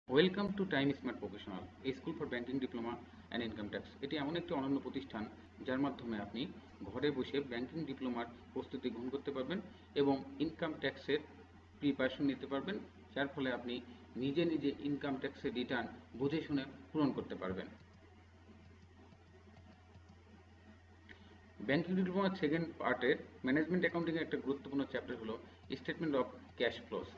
Welcome to time smart professional, A school for banking diploma and income tax. এটি এমন একটি অনন্য প্রতিষ্ঠান যার মাধ্যমে আপনি ঘরে বসে ব্যাংকিং ডিপ্লোমার প্রস্তুতি গ্রহণ করতে পারবেন এবং ইনকাম ট্যাক্সের প্রিপারেশন নিতে পারবেন, যার ফলে আপনি নিজে নিজে ইনকাম ট্যাক্সের রিটার্ন বুঝে শুনে পূরণ করতে পারবেন। ব্যাংকিং ডিপ্লোমার সেকেন্ড পার্টের ম্যানেজমেন্ট অ্যাকাউন্টিংয়ের একটা গুরুত্বপূর্ণ চ্যাপ্টার হলো স্টেটমেন্ট অফ ক্যাশ ফ্লোস।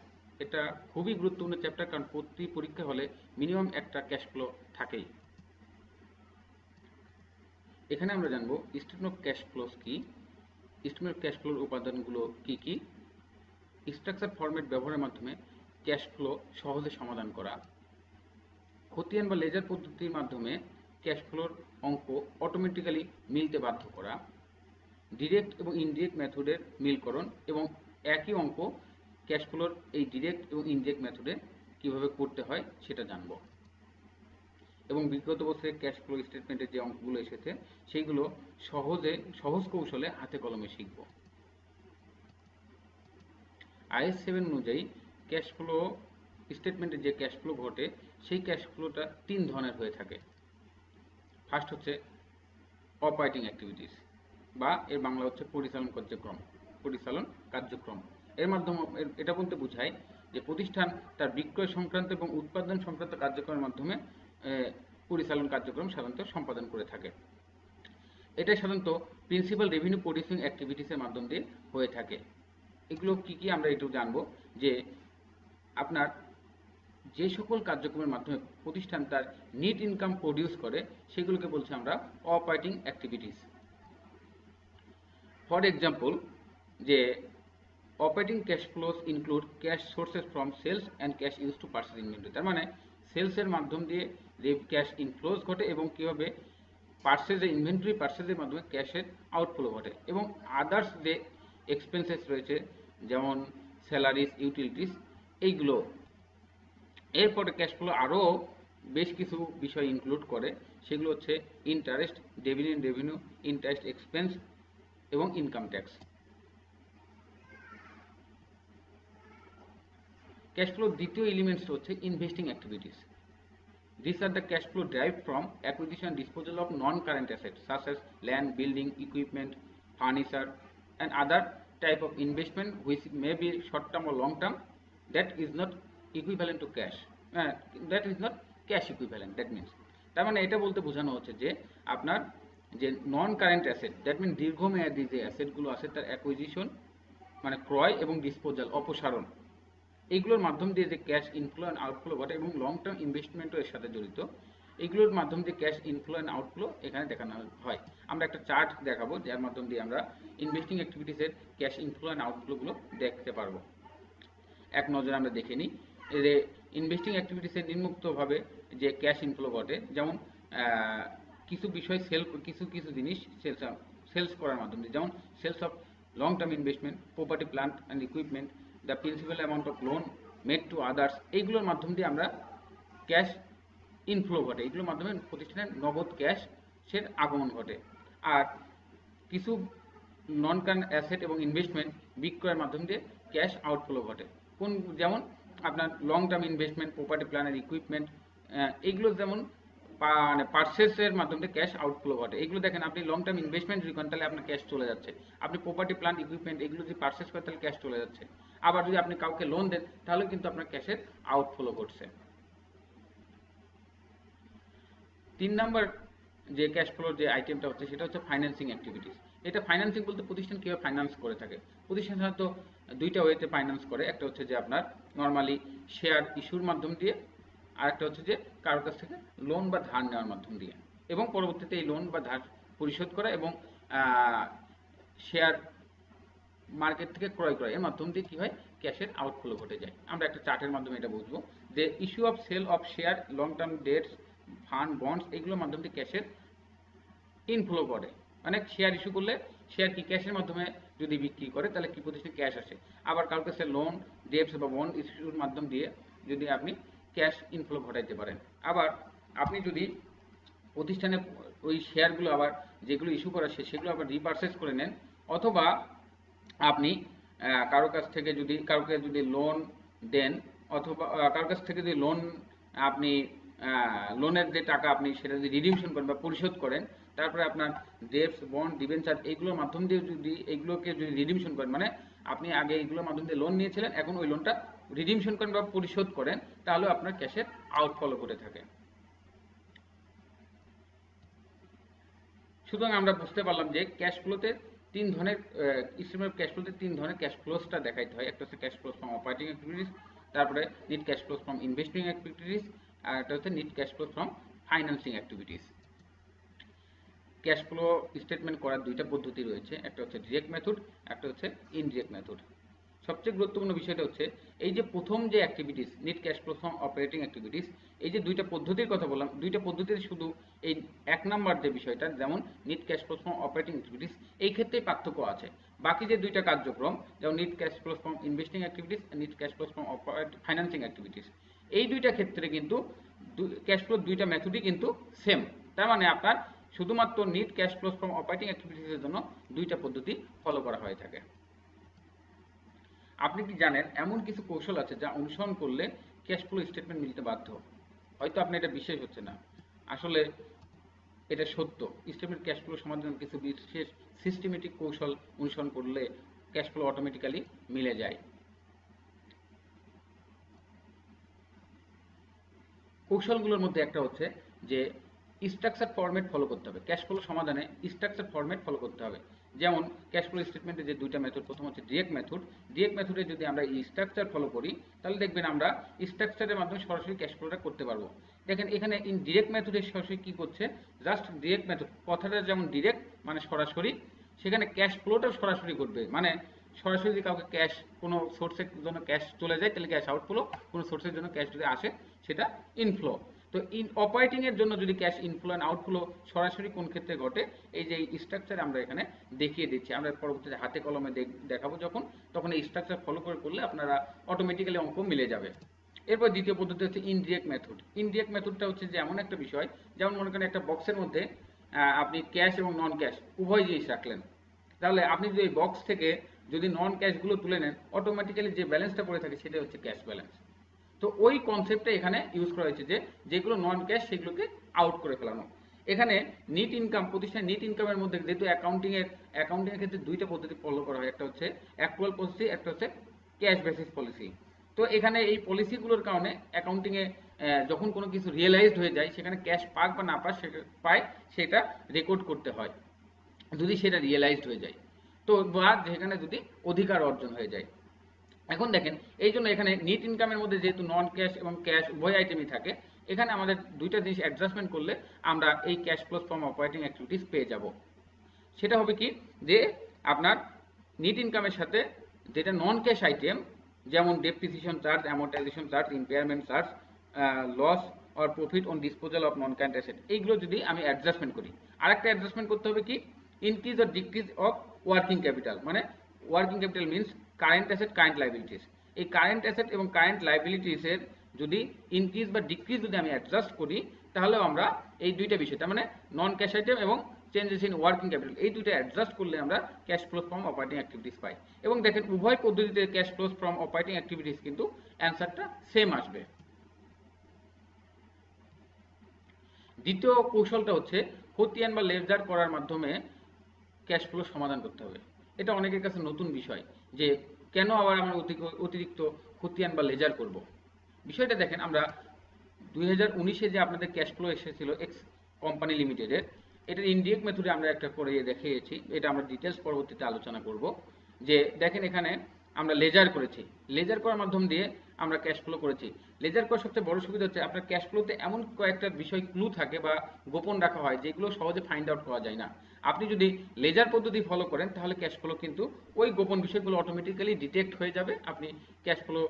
এটা খুবই গুরুত্বপূর্ণ চ্যাপ্টার, কারণ প্রতি পরীক্ষা হলে মিনিমাম একটা ক্যাশ ফ্লো থাকেই। এখানে আমরা জানবো স্টেটমেন্ট অফ ক্যাশ ফ্লোস কি, স্টেটমেন্ট অফ ক্যাশ ফ্লোর উপাদানগুলো কি কি, স্ট্রাকচার ফরম্যাট ব্যবহারের মাধ্যমে ক্যাশ ফ্লো সহজে সমাধান করা, খতিয়ান বা লেজার পদ্ধতির মাধ্যমে ক্যাশ ফ্লোর অঙ্ক অটোমেটিক্যালি মিলতে বাধ্য করা, ডিরেক্ট এবং ইনডিরেক্ট মেথডের মিলকরণ এবং একই অঙ্ক ক্যাশ ফ্লোর এই ডিরেক্ট এবং ইনডিরেক্ট মেথডে কিভাবে করতে হয় সেটা জানবো। এবং বিগত বছরে ক্যাশ ফ্লো স্টেটমেন্টের যে অঙ্কগুলো এসেছে সেইগুলো সহজ কৌশলে হাতে কলমে শিখব। IS 7 অনুযায়ী ক্যাশ ফ্লো স্টেটমেন্টে যে ক্যাশ ফ্লো ঘটে সেই ক্যাশ ফ্লোটা তিন ধরনের হয়ে থাকে। ফার্স্ট হচ্ছে অপারেটিং অ্যাক্টিভিটিস, বা এর বাংলা হচ্ছে পরিচালন কার্যক্রম। এর মাধ্যমে এটা বলতে বোঝায় যে প্রতিষ্ঠান তার বিক্রয় সংক্রান্ত এবং উৎপাদন সংক্রান্ত কার্যক্রমের মাধ্যমে পরিচালন কার্যক্রম সাধারণত সম্পাদন করে থাকে। এটা সাধারণত প্রিন্সিপাল রেভিনিউ প্রডিউসিং অ্যাক্টিভিটিসের মাধ্যম দিয়ে হয়ে থাকে। এগুলো কি কি আমরা একটু জানবো, যে আপনার যে সকল কার্যক্রমের মাধ্যমে প্রতিষ্ঠান তার নেট ইনকাম প্রডিউস করে সেগুলোকে বলছি আমরা অপারেটিং অ্যাক্টিভিটিস। ফর এক্সাম্পল, যে operating cash flows include cash sources from sales and cash use to purchase inventory. তার মানে সেলসের মাধ্যম দিয়ে ক্যাশ ইনফ্লোজ ঘটে এবং কীভাবে পার্সেজের মাধ্যমে ক্যাশের আউটফ্লো ঘটে, এবং আদার্স যে এক্সপেন্সেস রয়েছে যেমন স্যালারিজ, ইউটিলিটিস, এইগুলো। এরপরে ক্যাশ ফ্লো আরও বেশ কিছু বিষয় ইনক্লুড করে, সেগুলো হচ্ছে interest, dividend revenue, interest expense এবং ইনকাম ট্যাক্স। ক্যাশ ফ্লোর দ্বিতীয় এলিমেন্টস হচ্ছে investing activities. These are the cash flow derived from acquisition and disposal of non-current assets such as land, building, equipment, furniture, and other type of investment which may be short-term or long-term, that is not equivalent to cash. Uh, that is not cash equivalent. That means, তার মানে এটা বলতে বোঝানো হচ্ছে যে আপনার যে non current asset, that mean দীর্ঘমেয়াদী যে অ্যাসেটগুলো আছে তার অ্যাকুইজিশন মানে ক্রয় এবং ডিসপোজাল অপসারণ, এইগুলোর মাধ্যম দিয়ে যে ক্যাশ ইনফ্লো অ্যান্ড আউটফ্লো ঘটে, এবং লং টার্ম ইনভেস্টমেন্টও এর সাথে জড়িত, এইগুলোর মাধ্যম দিয়ে ক্যাশ ইনফ্লো অ্যান্ড আউটফ্লো এখানে দেখানো হয়। আমরা একটা চার্ট দেখাবো যার মাধ্যম দিয়ে আমরা ইনভেস্টিং অ্যাক্টিভিটিসের ক্যাশ ইনফ্লো অ্যান্ড আউটফ্লোগুলো দেখতে পারবো। এক নজরে আমরা দেখে নিই যে ইনভেস্টিং অ্যাক্টিভিটিসের নিম্নোক্তভাবে যে ক্যাশ ইনফ্লো ঘটে, যেমন কিছু বিষয় কিছু জিনিস সেলস করার মাধ্যমে, যেমন sales of long term investment, property, plant and equipment, the principal amount of loan made to others, এইগুলোর মাধ্যম দিয়ে আমরা ক্যাশ ইনফ্লো ঘটে, এগুলোর মাধ্যমে প্রতিষ্ঠানের নগদ ক্যাশের আগমন ঘটে। আর কিছু নন কারেন্ট অ্যাসেট এবং ইনভেস্টমেন্ট বিক্রয়ের মাধ্যম দিয়ে ক্যাশ আউটফ্লো ঘটে। কোন, যেমন আপনার long term investment, property, plant and equipment, এইগুলো যেমন মানে পার্সেসের মাধ্যমে ক্যাশ আউটফ্লো ঘটে। এগুলো দেখেন, আপনি লং টার্ম ইনভেস্টমেন্ট যদি করেন তাহলে আপনার ক্যাশ চলে যাচ্ছে, আপনি প্রপার্টি, প্ল্যান্ট, ইকুইপমেন্ট এগুলো যদি পার্সেস করেন তাহলে ক্যাশ চলে যাচ্ছে, আবার যদি আপনি কাউকে লোন দেন তাহলে কিন্তু আপনার ক্যাশের আউটফ্লো ঘটছে। 3 নম্বর যে ক্যাশ ফ্লোর যে আইটেমটা হচ্ছে সেটা হচ্ছে ফাইন্যান্সিং অ্যাক্টিভিটিস। এটা ফাইন্যান্সিং বলতে প্রতিষ্ঠান কীভাবে ফাইন্যান্স করে থাকে। প্রতিষ্ঠান সাধারণত দুইটা ওয়েতে ফাইন্যান্স করে, একটা হচ্ছে যে আপনার নর্মালি শেয়ার ইস্যুর মাধ্যম দিয়ে, আর একটা হচ্ছে যে কারোর কাছ থেকে লোন বা ধার নেওয়ার মাধ্যম দিয়ে, এবং পরবর্তীতে এই লোন বা ধার পরিশোধ করা এবং শেয়ার মার্কেট থেকে ক্রয় করা, এর মাধ্যম দিয়ে কী হয়, ক্যাশের আউটফ্লো ঘটে যায়। আমরা একটা চার্টের মাধ্যমে এটা বুঝবো যে issue of sale of share, long term debts, fund, bonds, এগুলোর মাধ্যম দিয়ে ক্যাশের ইনফ্লো করে। মানে শেয়ার ইস্যু করলে শেয়ার কি ক্যাশের মাধ্যমে যদি বিক্রি করে তাহলে কি প্রতিষ্ঠানে ক্যাশ আসে, আবার কারোর কাছে লোন, ডেটস বা বন্ড ইস্যুর মাধ্যম দিয়ে যদি আপনি ক্যাশ ইনফ্লো ঘটাইতে পারেন। আবার আপনি যদি প্রতিষ্ঠানে ওই শেয়ারগুলো আবার যেগুলো ইস্যু করা সেগুলো আবার রিপারচেজ করে নেন, অথবা আপনি কারোর কাছ থেকে যদি কাউকে যদি লোন দেন, অথবা কারোর কাছ থেকে যদি লোন আপনি লোনের যে টাকা আপনি সেটা যদি রিডিমশন করেন বা পরিশোধ করেন, তারপরে আপনার ডেটস, বন্ড, ডিবেঞ্চার এইগুলোর মাধ্যম দিয়ে যদি এইগুলোকে যদি রিডিমশন করেন, মানে আপনি আগে এইগুলোর মাধ্যম দিয়ে লোন নিয়েছিলেন, এখন ওই লোনটা রিডিমশন করেন বা পরিশোধ করেন, তাহলেও আপনার ক্যাশের আউটফ্লো করে থাকে। সুতরাং আমরা বুঝতে পারলাম যে ক্যাশ ফ্লোতে তিন ধরনের স্ট্রিমের ক্যাশ ফ্লোতে তিন ধরনের ক্যাশ ফ্লোসটা দেখাইতে হয়। একটা হচ্ছে cash flows from operating activities, তারপরে net cash flows from investing activities, আর একটা হচ্ছে net cash flows from financing activities. Cash flow statement করার দুইটা পদ্ধতি রয়েছে, একটা হচ্ছে ডিরেক্ট মেথড, একটা হচ্ছে ইনডিরেক্ট মেথড। সবচেয়ে গুরুত্বপূর্ণ বিষয়টা হচ্ছে এই যে প্রথম যে activities net cash flow from operating activities, এই যে দুইটা পদ্ধতির কথা বললাম, দুইটা পদ্ধতির শুধু এই এক নাম্বার যে বিষয়টা যেমন net cash flow from operating activities, এই ক্ষেত্রেই পার্থক্য আছে। বাকি যে দুইটা কার্যক্রম যেমন net cash flow from investing activities, net cash flow from financing activities, এই দুইটা ক্ষেত্রে কিন্তু ক্যাশ ফ্লো দুইটা মেথডই কিন্তু সেম। তার মানে আপনার শুধুমাত্র net cash flow from operating অ্যাক্টিভিটিসের জন্য দুইটা পদ্ধতি ফলো করা হয়ে থাকে। আপনি কি জানেন এমন কিছু কৌশল আছে যা অনুসরণ করলে ক্যাশ ফ্লো স্টেটমেন্ট মিলতে বাধ্য? হয়তো আপনি এটা বিশ্বাস হচ্ছে না, আসলে এটা সত্য। স্টেটমেন্ট ক্যাশ ফ্লো সমাধানের কিছু বিশেষ সিস্টেমেটিক কৌশল অনুসরণ করলে ক্যাশ ফ্লো অটোমেটিক্যালি মিলে যায়। কৌশলগুলোর মধ্যে একটা হচ্ছে যে স্ট্রাকচার ফরম্যাট ফলো করতে হবে। ক্যাশ ফ্লো সমাধানে স্ট্রাকচার ফরম্যাট ফলো করতে হবে। যেমন ক্যাশ ফ্লো স্টেটমেন্টে যে দুইটা মেথড, প্রথম হচ্ছে ডিরেক্ট মেথড। ডিরেক্ট মেথডে যদি আমরা এই স্ট্রাকচার ফলো করি তাহলে দেখবেন আমরা স্ট্রাকচারের মাধ্যমে সরাসরি ক্যাশ ফ্লোটা করতে পারবো। দেখেন এখানে ইন ডিরেক্ট মেথডে সরাসরি কি করছে, জাস্ট ডিরেক্ট মেথড কথাটা যেমন ডিরেক্ট মানে সরাসরি, সেখানে ক্যাশ ফ্লোটাও সরাসরি ঘটবে। মানে সরাসরি যদি কাউকে ক্যাশ কোনো সোর্সের জন্য ক্যাশ চলে যায় তাহলে ক্যাশ আউটফ্লো, কোনো সোর্সের জন্য ক্যাশ যদি আসে সেটা ইনফ্লো। তো অপারেটিং এর জন্য যদি ক্যাশ ইনফ্লো এন্ড আউটফ্লো সরাসরি কোন ক্ষেত্রে ঘটে, এই যে স্ট্রাকচার আমরা এখানে দেখিয়ে দিচ্ছি, আমরা পরবর্তীতে হাতে কলমে দেখাবো যখন, তখন এই স্ট্রাকচার ফলো করলে আপনারা অটোমেটিক্যালি অঙ্ক মিলে যাবে। এরপর দ্বিতীয় পদ্ধতি হচ্ছে ইনডিরেক্ট মেথড। ইনডিরেক্ট মেথডটা হচ্ছে যে এমন একটা বিষয়, যেমন মনে করেন একটা বক্সের মধ্যে আপনি ক্যাশ এবং নন ক্যাশ উভয় জিনিস রাখলেন, তাহলে আপনি যদি এই বক্স থেকে যদি নন ক্যাশগুলো তুলে নেন, অটোমেটিক্যালি যে ব্যালেন্সটা পড়ে থাকে সেটা হচ্ছে ক্যাশ ব্যালেন্স। তো ওই কনসেপ্টটা এখানে ইউজ করা হয়েছে যে যেগুলো নন ক্যাশ সেগুলোকে আউট করে ফেলানো। এখানে নিট ইনকাম, প্রতিষ্ঠানের নিট ইনকামের মধ্যে যেহেতু অ্যাকাউন্টিংয়ের ক্ষেত্রে দুইটা পদ্ধতি ফলো করা হয়, একটা হচ্ছে অ্যাক্রুয়াল পলিসি, একটা হচ্ছে ক্যাশ বেসিস পলিসি। তো এখানে এই পলিসিগুলোর কারণে অ্যাকাউন্টিংয়ে যখন কোনো কিছু রিয়েলাইজড হয়ে যায়, সেখানে ক্যাশ পাক বা না পায় সেটা রেকর্ড করতে হয় যদি সেটা রিয়েলাইজড হয়ে যায়, তো বা যেখানে যদি অধিকার অর্জন হয়ে যায়। এখন দেখেন এই জন্য এখানে নিট ইনকামের মধ্যে যেহেতু নন ক্যাশ এবং ক্যাশ উভয় আইটেমই থাকে, এখানে আমাদের দুইটা জিনিস অ্যাডজাস্টমেন্ট করলে আমরা এই cash flow from operating activities পেয়ে যাব। সেটা হবে কি যে আপনার নিট ইনকামের সাথে যেটা নন ক্যাশ আইটেম, যেমন depreciation charge, amortization charge, impairment charge, loss or profit on disposal of non current asset, এইগুলো যদি আমি অ্যাডজাস্টমেন্ট করি, আরেকটা অ্যাডজাস্টমেন্ট করতে হবে কি increase or decrease of working capital. মানে working capital means current asset, current liabilities. এই কারেন্ট অ্যাসেট এবং কারেন্ট লাইবিলিটিসের যদি ইনক্রিজ বা ডিক্রিজ যদি আমি অ্যাডজাস্ট করি, তাহলেও আমরা এই দুইটা বিষয়, তার মানে নন ক্যাশ আইটেম এবং চেঞ্জেস ইন ওয়ার্কিং ক্যাপিটাল, এই দুইটা অ্যাডজাস্ট করলে আমরা cash flow from operating activities পাই। এবং দেখেন উভয় পদ্ধতিতে cash flow from operating activities কিন্তু অ্যান্সারটা সেম আসবে। দ্বিতীয় কৌশলটা হচ্ছে খতিয়ান বা লেজার করার মাধ্যমে ক্যাশ ফ্লো সমাধান করতে হবে। এটা অনেকের কাছে নতুন বিষয় যে কেন আবার আমরা অতিরিক্ত খতিয়ান বা লেজার করব। বিষয়টা দেখেন, আমরা 2019-এ যে আপনাদের ক্যাশ ফ্লো এসেছিল এক্স কোম্পানি লিমিটেডের, এটার ইনডিরেক্ট মেথডে আমরা একটা করে দেখিয়েছি, এটা আমরা ডিটেলস পরবর্তীতে আলোচনা করব। যে দেখেন এখানে আমরা লেজার করেছি, লেজার করার মাধ্যম দিয়ে আমরা ক্যাশ ফ্লো করেছি। লেজার করার সবচেয়ে বড় সুবিধা হচ্ছে আপনার ক্যাশ ফ্লোতে এমন কয়েকটা বিষয় ক্লু থাকে বা গোপন রাখা হয় যেগুলো সহজে ফাইন্ড আউট করা যায় না। আপনি যদি লেজার পদ্ধতি ফলো করেন তাহলে ক্যাশ ফ্লো কিন্তু ওই গোপন বিষয়গুলো অটোমেটিক্যালি ডিটেক্ট হয়ে যাবে। আপনি ক্যাশ ফ্লো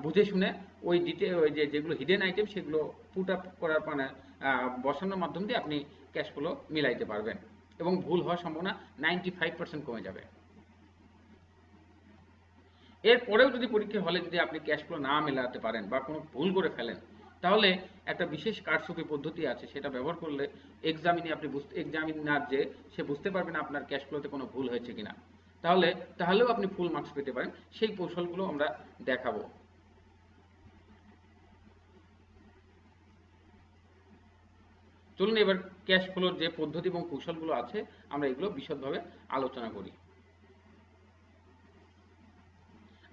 বুঝে শুনে ওই ওই যেগুলো হিডেন আইটেম সেগুলো পুট আপ করার মানে বসানোর মাধ্যম দিয়ে আপনি ক্যাশ ফ্লো মিলাইতে পারবেন এবং ভুল হওয়ার সম্ভাবনা 95% কমে যাবে। এরপরেও যদি পরীক্ষার হলে যদি আপনি ক্যাশ ফ্লো না মেলাতে পারেন বা কোনো ভুল করে ফেলেন, তাহলে একটা বিশেষ কারচুপি পদ্ধতি আছে, সেটা ব্যবহার করলে এক্সামিনার যে সে বুঝতে পারবেন আপনার ক্যাশ ফ্লোতে কোনো ভুল হয়েছে কিনা, তাহলেও আপনি ফুল মার্কস পেতে পারেন। সেই কৌশলগুলো আমরা দেখাবো। চলুন এবার ক্যাশ ফ্লোর যে পদ্ধতি এবং কৌশলগুলো আছে আমরা এগুলো বিশদভাবে আলোচনা করি।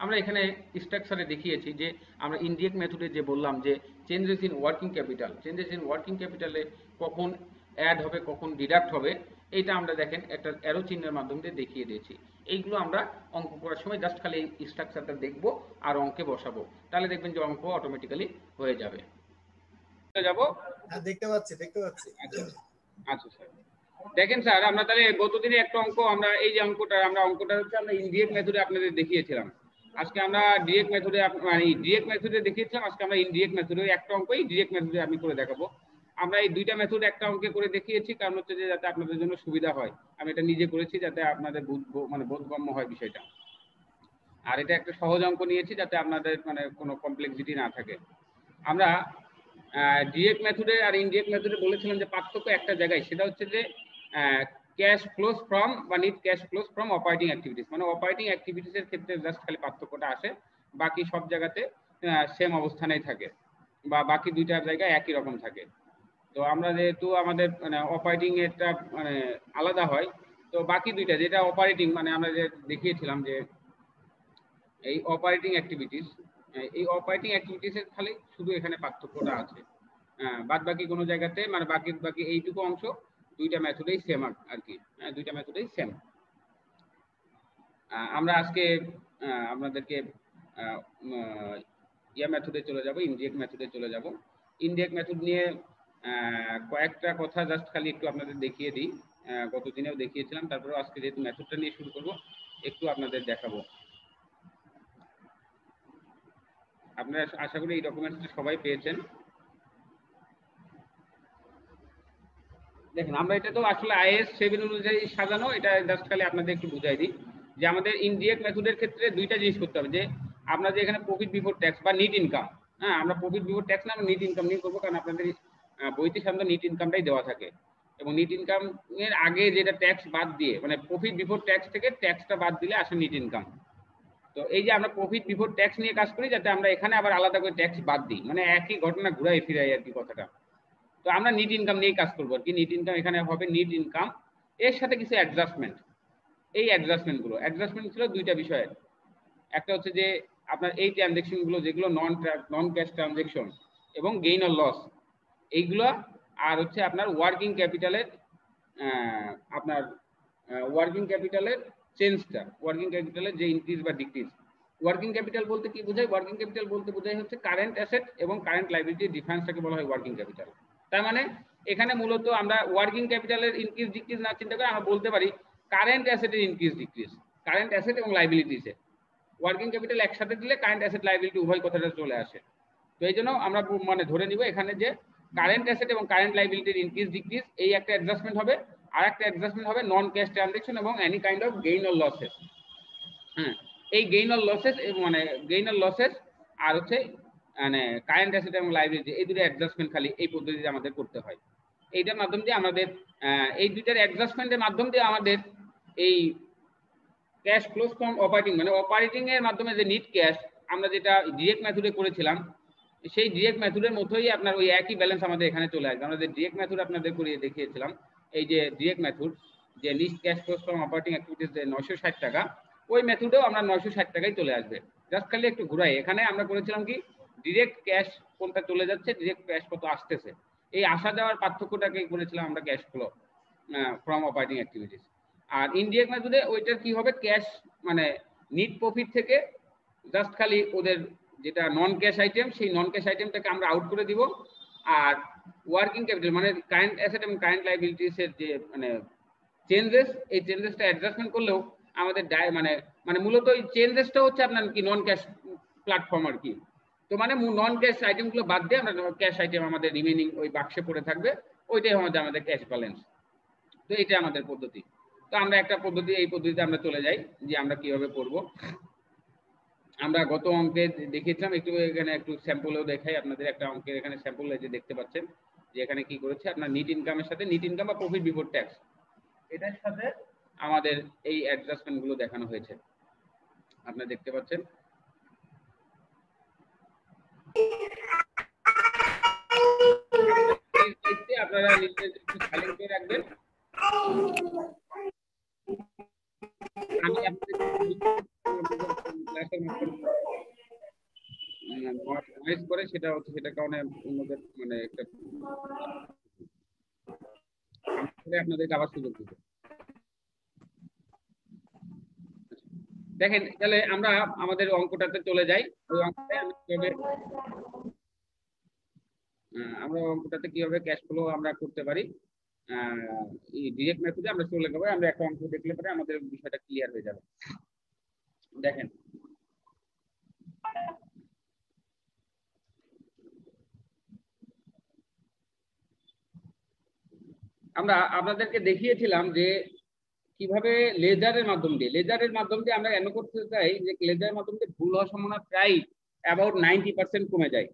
আমরা এখানে স্ট্রাকচারে দেখিয়েছি যে আমরা ইনডিরেক্ট মেথডে যে বললাম যে changes in working capital, changes in working ক্যাপিটালে কখন অ্যাড হবে কখন ডিডাক্ট হবে এইটা আমরা দেখেন একটা অ্যারো চিহ্নের মাধ্যমে দেখিয়ে দিয়েছি। এইগুলো আমরা অঙ্ক করার সময় জাস্ট খালি এই স্ট্রাকচারটা দেখবো আর অঙ্কে বসাবো, তাহলে দেখবেন যে অঙ্ক অটোমেটিক্যালি হয়ে যাবে। যাবো, দেখতে পাচ্ছি। আচ্ছা আচ্ছা স্যার, দেখেন স্যার আমরা তাহলে গতদিনে একটা অঙ্ক আমরা এই যে অঙ্কটা হচ্ছে আমরা ইনডিরেক্ট মেথডে আপনাদের দেখিয়েছিলাম। আজকে আমরা ডিরেক্ট মেথডে মানে ডিরেক্ট মেথডে দেখিয়েছিলাম, আজকে আমরা ইনডিরেক্ট মেথডে একটা অঙ্কই ডিরেক্ট মেথডে আমি করে দেখাবো। আমরা এই দুইটা মেথড একটা অঙ্কে করে দেখিয়েছি, কারণ হচ্ছে যে যাতে আপনাদের জন্য সুবিধা হয়। আমি এটা নিজে করেছি যাতে আপনাদের মানে বোধগম্য হয় বিষয়টা, আর এটা একটা সহজ অঙ্ক নিয়েছি যাতে আপনাদের মানে কোনো কমপ্লেক্সিটি না থাকে। আমরা ডিরেক্ট মেথডে আর ইনডিরেক্ট মেথডে বলেছিলাম যে পার্থক্য একটা জায়গায়, সেটা হচ্ছে যে ক্যাশ ফ্লোস ফ্রম বা net cash flows from operating activities, মানে অপারেটিং অ্যাক্টিভিটিস এর ক্ষেত্রে জাস্ট খালি পার্থক্যটা আসে, বাকি সব জায়গাতে সেম অবস্থানেই থাকে বা বাকি দুইটা জায়গায় একই রকম থাকে। তো আমরা যেহেতু আমাদের মানে অপারেটিং এরটা মানে আলাদা হয়, তো বাকি দুইটা যেটা অপারেটিং মানে আমরা যে দেখিয়েছিলাম যে এই অপারেটিং অ্যাক্টিভিটিস, এই অপারেটিং অ্যাক্টিভিটিস এর খালি শুধু এখানে পার্থক্যটা আছে, বাদ বাকি কোনো জায়গাতে মানে বাকি এইটুকু অংশ দুইটা মেথডেই সেম আর কি, দুইটা মেথডেই সেম। আমরা আজকে আপনাদেরকে ইয়া মেথডে চলে যাব, ইনডিরেক্ট মেথডে চলে যাব। ইনডিরেক্ট মেথড নিয়ে কয়েকটা কথা জাস্ট খালি একটু আপনাদের দেখিয়ে দিই, গত দিনেও দেখিয়েছিলাম, তারপরে আজকে যেহেতু মেথডটা নিয়ে শুরু করব একটু আপনাদের দেখাবো। আপনারা আশা করি এই ডকুমেন্টসটা সবাই পেয়েছেন। দেখেন আমরা এটা তো আসলে IAS 7 অনুযায়ী সাজানো, এটা জাস্ট খালি আপনাদের একটু বুঝাই দিই যে আমাদের ইনডিরেক্ট মেথডের ক্ষেত্রে দুইটা জিনিস করতে হবে, যে আমরা যে এখানে প্রফিট বিফোর ট্যাক্স বা নিট ইনকাম, হ্যাঁ আমরা প্রফিট বিফোর ট্যাক্স না আমরা নিট ইনকাম নিয়ে করবো, কারণ আপনাদের বইতে সাধারণত নিট ইনকামটাই দেওয়া থাকে, এবং নিট ইনকাম এর আগে যেটা ট্যাক্স বাদ দিয়ে মানে প্রফিট বিফোর ট্যাক্স থেকে ট্যাক্সটা বাদ দিলে আসে নিট ইনকাম। তো এই যে আমরা প্রফিট বিফোর ট্যাক্স নিয়ে কাজ করি, যাতে আমরা এখানে আবার আলাদা করে ট্যাক্স বাদ দিই, মানে একই ঘটনা ঘুরাই ফিরাই আর কি কথাটা। তো আমরা নিট ইনকাম নিয়েই কাজ করবো আর কি। নিট ইনকাম এখানে হবে নিট ইনকাম, এর সাথে কিছু অ্যাডজাস্টমেন্ট। এই অ্যাডজাস্টমেন্ট ছিল দুইটা বিষয়ের, একটা হচ্ছে যে আপনার এই ট্রানজেকশনগুলো যেগুলো নন ক্যাশ ট্রানজেকশন এবং গেইন অর লস এইগুলো, আর হচ্ছে আপনার ওয়ার্কিং ক্যাপিটালের আপনার ওয়ার্কিং ক্যাপিটালের চেঞ্জটা, ওয়ার্কিং ক্যাপিটালের যে ইনক্রিজ বা ডিক্রিজ। ওয়ার্কিং ক্যাপিটাল বলতে কি বোঝায়? ওয়ার্কিং ক্যাপিটাল বলতে বোঝায় হচ্ছে কারেন্ট অ্যাসেট এবং কারেন্ট লাইবিলিটির ডিফারেন্সটাকে বলা হয় ওয়ার্কিং ক্যাপিটাল। তার মানে এখানে মূলত আমরা ওয়ার্কিং ক্যাপিটালের ইনক্রিজ ডিক্রিজ না চিন্তা করে আমরা বলতে পারি কারেন্ট অ্যাসেটের ইনক্রিজ ডিক্রিজ, কারেন্ট অ্যাসেট এবং লাইবিলিটিসে ওয়ার্কিং ক্যাপিটাল একসাথে দিলে কারেন্ট অ্যাসেট লাইবিলিটি উভয় কথাটা চলে আসে। তো এই জন্য আমরা মানে ধরে নিব এখানে যে কারেন্ট অ্যাসেট এবং কারেন্ট লাইবিলিটির ইনক্রিজ ডিক্রিজ এই একটা অ্যাডজাস্টমেন্ট হবে, আর একটা অ্যাডজাস্টমেন্ট হবে নন ক্যাশ ট্রানজাকশন এবং any kind of gain or losses. হ্যাঁ, এই গেইন অর লসেস মানে গেইন অর লসেস আর হচ্ছে মানে কারেন্ট অ্যাসেট এবং লাইবিলিটি এই দুটো অ্যাডজাস্টমেন্ট খালি এই পদ্ধতিতে আমাদের করতে হয়। এইটার মাধ্যম দিয়ে আমাদের এই দুইটার অ্যাডজাস্টমেন্টের মাধ্যম দিয়ে আমাদের এই ক্যাশ ফ্লোস ফ্রম অপারেটিং মানে অপারেটিং এর মাধ্যমে যে নিট ক্যাশ আমরা যেটা ডিরেক্ট মেথডে করেছিলাম, সেই ডিরেক্ট মেথডের মতোই আপনার ওই একই ব্যালেন্স আমাদের এখানে চলে আসবে। আমরা যে ডিরেক্ট মেথড আপনাদের করিয়ে দেখিয়েছিলাম, এই যে ডিরেক্ট মেথড যে net cash flows from operating activities যে 960 টাকা, ওই মেথডেও আমরা 960 টাকায় চলে আসবে। জাস্ট খালি একটু ঘুরাই, এখানে আমরা করেছিলাম কি ডিরেক্ট ক্যাশ কোনটা চলে যাচ্ছে, ডিরেক্ট ক্যাশ কত আসতেছে, এই আসা যাওয়ার পার্থক্যটাকে করেছিলাম আমরা cash flow from operating activities. আর ইনডিরেক্ট মেথডে ওইটার কি হবে, ক্যাশ মানে নিট প্রফিট থেকে জাস্ট খালি ওদের যেটা নন ক্যাশ আইটেম সেই নন ক্যাশ আইটেমটাকে আমরা আউট করে দিব, আর ওয়ার্কিং ক্যাপিটাল মানে কারেন্ট অ্যাসেট এবং কারেন্ট লাইবিলিটিস এর যে মানে চেঞ্জেস, এই চেঞ্জেসটা অ্যাডজাস্টমেন্ট করলেও আমাদের মানে মানে মূলত এই চেঞ্জেসটা হচ্ছে আপনার কি নন ক্যাশ প্ল্যাটফর্ম আর কি। তো মানে নন ক্যাশ আইটেমগুলো বাদ দিয়ে আমরা ক্যাশ আইটেম আমাদের রিমেনিং ওই বাক্সে পড়ে থাকবে, ওইটাই আমাদের ক্যাশ ব্যালেন্স। তো এটা আমাদের পদ্ধতি। তো আমরা একটা পদ্ধতি, এই পদ্ধতিতে আমরা চলে যাই যে আমরা কিভাবে করব। আমরা গত অঙ্কে দেখিয়েছিলাম, একটু এখানে একটু স্যাম্পলও দেখাই আপনাদের। একটা অঙ্কের এখানে স্যাম্পল যে দেখতে পাচ্ছেন যে এখানে কি করেছে আপনার নিট ইনকামের সাথে নিট ইনকাম বা প্রফিট বিফোর ট্যাক্স এটার সাথে আমাদের এই অ্যাডজাস্টমেন্ট গুলো দেখানো হয়েছে, আপনারা দেখতে পাচ্ছেন। আপনারা নিজে একটু সাইলেন্ট করে রাখবেন। আমি আপনাদের ক্লাসের নয়েজ করে সেটা হচ্ছে, সেটার কারণে অন্যদের মানে একটা আপনাদেরকে আবার সুযোগ দিতে। দেখেন তাহলে আমরা আমাদের অঙ্কটাতে চলে যাই। ওই অঙ্কটাতে আমরা অঙ্কটাতে কিভাবে ক্যাশ ফ্লো আমরা করতে পারি ডিরেক্ট মেথডে আমরা চলে যাবো। আমরা একটা অঙ্ক দেখলে পরে আমাদের বিষয়টা ক্লিয়ার হয়ে যাবে। দেখেন আমরা আপনাদেরকে দেখিয়েছিলাম যে কিভাবে লেজারের মাধ্যম দিয়ে আমরা এমন করতে চাই যে লেজারের মাধ্যম দিয়ে ভুল হওয়ার সম্ভাবনা প্রায় অ্যাবাউট 90% কমে যায়।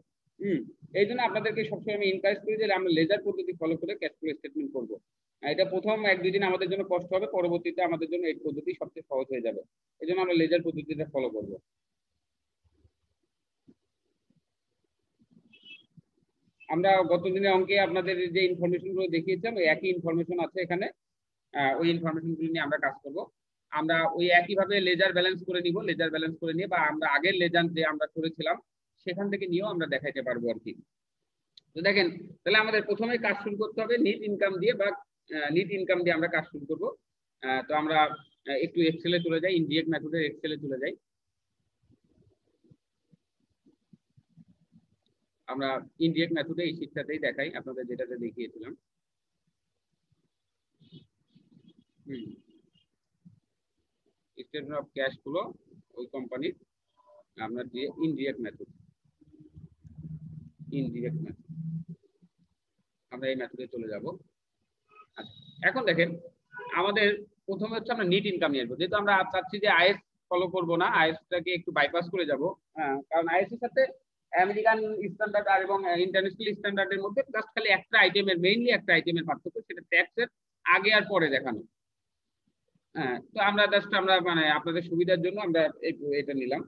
এই জন্য আপনাদেরকে সবসময় আমি এনকারেজ করি যে আমরা লেজার পদ্ধতি ফলো করে ক্যাশ ফ্লো স্টেটমেন্ট করবো। এটা প্রথম 1-2 দিন আমাদের জন্য কষ্ট হবে, পরবর্তীতে আমাদের জন্য এই পদ্ধতি সবচেয়ে সহজ হয়ে যাবে। এই জন্য আমরা লেজার পদ্ধতিটা ফলো করবো। আমরা গত দিনের অঙ্কে আপনাদের যে ইনফরমেশন গুলো দেখিয়েছিলাম ওই একই ইনফরমেশন আছে এখানে। ওই ইনফরমেশন গুলো নিয়ে আমরা কাজ করব। আমরা ওই একইভাবে লেজার ব্যালেন্স করে নিব, লেজার ব্যালেন্স করে নিয়ে বা আমরা আগের লেজার যে আমরা করেছিলাম সেখান থেকে নিয়েও আমরা দেখাইতে পারবো আর কি। তো দেখেন তাহলে আমাদের প্রথমে কাজ শুরু করতে হবে নিট ইনকাম দিয়ে, বা নিট ইনকাম দিয়ে আমরা কাজ শুরু করব। তো আমরা একটু এক্সেলে চলে যাই, ইনডিরেক্ট মেথডের এক্সেলে চলে যাই। আমরা ইনডিরেক্ট মেথডে এই শিটটাতেই দেখাই আপনাদের যেটাতে দেখিয়েছিলাম। স্টেটমেন্ট অফ ক্যাশ ফ্লো ওই কোম্পানির আপনার যে ইনডিরেক্ট মেথড আমরা এই মেথডে চলে যাব। এখন দেখেন আমাদের প্রথমে হচ্ছে আমরা নিট ইনকাম নিয়ে আসবো, যেহেতু আমরা চাচ্ছি যে আইএস ফলো করবো না, আইএসটাকে একটু বাইপাস করে যাব। কারণ আইএস এর সাথে আমেরিকান স্ট্যান্ডার্ড আর এবং ইন্টারন্যাশনাল স্ট্যান্ডার্ডের মধ্যে জাস্ট খালি একটা আইটেমের, মেইনলি একটা আইটেমের পার্থক্য, সেটা ট্যাক্সের আগে আর পরে দেখানো। তো আমরা জাস্ট আমরা মানে আপনাদের সুবিধার জন্য আমরা এটা নিলাম।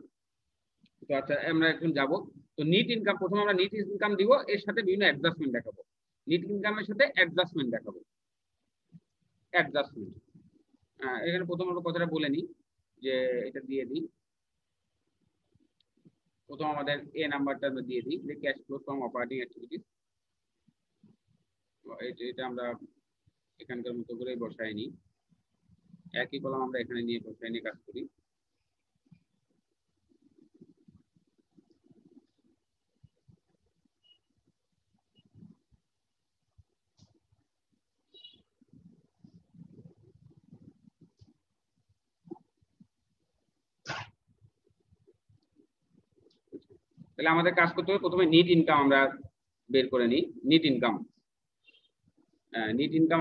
তো আচ্ছা আমরা এখন যাব। তো নিট ইনকাম প্রথমে আমরা নিট ইনকাম দিব, এর সাথে বিভিন্ন অ্যাডজাস্টমেন্ট দেখাবো। নিট ইনকামের সাথে অ্যাডজাস্টমেন্ট দেখাবো। অ্যাডজাস্টমেন্ট এখানে প্রথম আমরা কথাটা বলে নিই যে এটা দিয়ে দিই। প্রথম আমাদের এ নাম্বারটা আমরা দিয়ে দিই যে cash flow from operating activities. এটা আমরা এখানকার মতো করেই বসাই নিই, একই কলাম আমরা এখানে নিয়ে বসাই নিয়ে কাজ করি। তাহলে আমাদের কাজ করতে হবে প্রথমে নিট ইনকাম আমরা বের করে নিই। নিট ইনকাম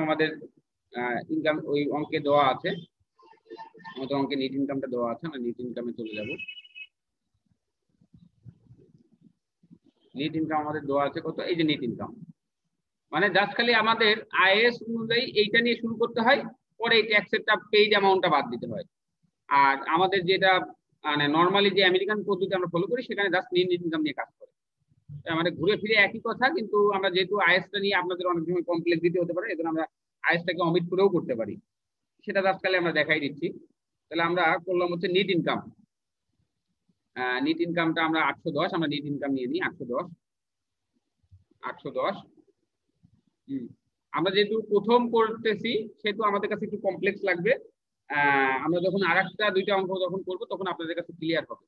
আমাদের ইনকাম ওই অঙ্কে দেওয়া আছে, আমাদের অঙ্কে নিট ইনকামটা দেওয়া আছে। আমরা নিট ইনকামে চলে যাব। নিট ইনকাম আমাদের দেওয়া আছে কত, এই যে নিট ইনকাম মানে জাস্ট খালি আমাদের আইএস অনুযায়ী এইটা নিয়ে শুরু করতে হয়, পরে এই ট্যাক্সেরটা পেইড অ্যামাউন্টটা বাদ দিতে হয়। আর আমাদের যেটা মানে নর্মালি যে আমেরিকান পদ্ধতি আমরা ফলো করি সেখানে জাস্ট নিট ইনকাম নিয়ে কাজ করে, মানে ঘুরে ফিরে একই কথা। কিন্তু আমরা যেহেতু আইএসটা নিয়ে আপনাদের অনেক সময় কমপ্লেক্সিটি হতে পারে, এজন্য আমরা আইএসটাকে অমিট করেও করতে পারি, সেটা জাস্ট খালি আমরা দেখাই দিচ্ছি। তাহলে আমরা করলাম হচ্ছে নিট ইনকাম। নিট ইনকামটা আমরা 810, আমরা নিট ইনকাম নিয়ে নিই 810। আমরা যেহেতু প্রথম করতেছি সেহেতু আমাদের কাছে একটু কমপ্লেক্স লাগবে। আমরা যখন আরেকটা দুইটা অঙ্ক যখন করবো তখন আপনাদের কাছে ক্লিয়ার হবে।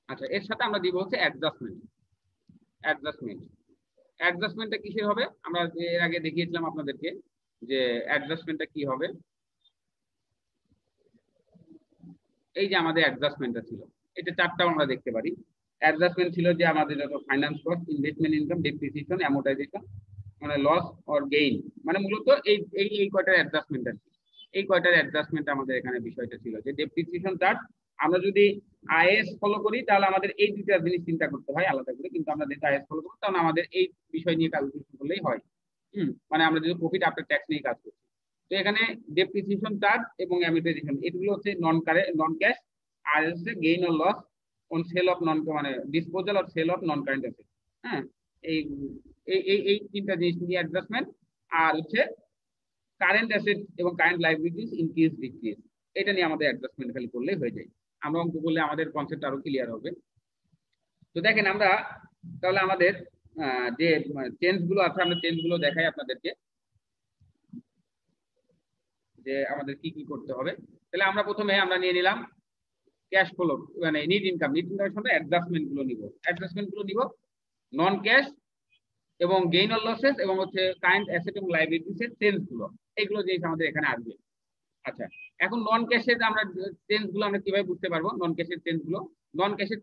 আচ্ছা এর সাথে আমরা দিব হচ্ছে অ্যাডজাস্টমেন্টটা কিসের হবে, আমরা এর আগে দেখিয়েছিলাম আপনাদেরকে যে অ্যাডজাস্টমেন্টটা কি হবে। এই যে আমাদের অ্যাডজাস্টমেন্টটা ছিল, এটা চারটাও আমরা দেখতে পারি। অ্যাডজাস্টমেন্ট ছিল যে আমাদের যত finance cost, investment income, depreciation, amortisation, মানে লস অর গেইন, মানে মূলত এই কয়টার অ্যাডজাস্টমেন্ট আছে। এই কয়টার অ্যাডজাস্টমেন্ট আমাদের এখানে বিষয়টা ছিল যে ডেপ্রিসিয়েশন চার্জ আমরা যদি আইএস ফলো করি তাহলে আমাদের এই দুইটা জিনিস চিন্তা করতে হয় আলাদা করে, কিন্তু আমরা যদি আইএস ফলো করি তাহলে আমাদের এই বিষয় নিয়ে ক্যালকুলেশন করলেই হয়। মানে আমরা যদি প্রফিট আফটার ট্যাক্স নিয়ে কাজ করছি। তো এখানে ডেপ্রিসিয়েশন চার্জ এবং অ্যামোর্টাইজেশন এগুলো হচ্ছে নন ক্যাশ, আর হচ্ছে gain or loss on sale of non মানে disposal or sale of non current asset. এই এই তিনটা জিনিস নিয়ে অ্যাডজাস্টমেন্ট, আর হচ্ছে কারেন্ট অ্যাসেট এবং কারেন্ট লাইবিলিটিস ইনক্রিজ ডিক্রিজ, এটা নিয়ে আমাদের অ্যাডজাস্টমেন্ট খালি করলেই হয়ে যায়। আমরা অঙ্ক করলে আমাদের কনসেপ্ট আরো ক্লিয়ার হবে। তো দেখেন আমরা তাহলে আমাদের যে চেঞ্জ গুলো আছে, আমরা চেঞ্জ গুলো দেখাই আপনাদেরকে যে আমাদের কি কি করতে হবে। তাহলে আমরা প্রথমে আমরা নিয়ে নিলাম ক্যাশ ফ্লো, মানে নিট ইনকাম। নিট ইনকামের সাথে অ্যাডজাস্টমেন্ট গুলো নিব, নন ক্যাশ এবং গেইন অর লসেস এবং হচ্ছে কারেন্ট অ্যাসেট এবং লাইবিলিটিস এর চেঞ্জ গুলো, এইগুলো জিনিস আমাদের এখানে আসবে। আচ্ছা, এখন নন ক্যাশের আমরা চেঞ্জ গুলো আমরা কিভাবে বুঝতে পারবো? নন ক্যাশের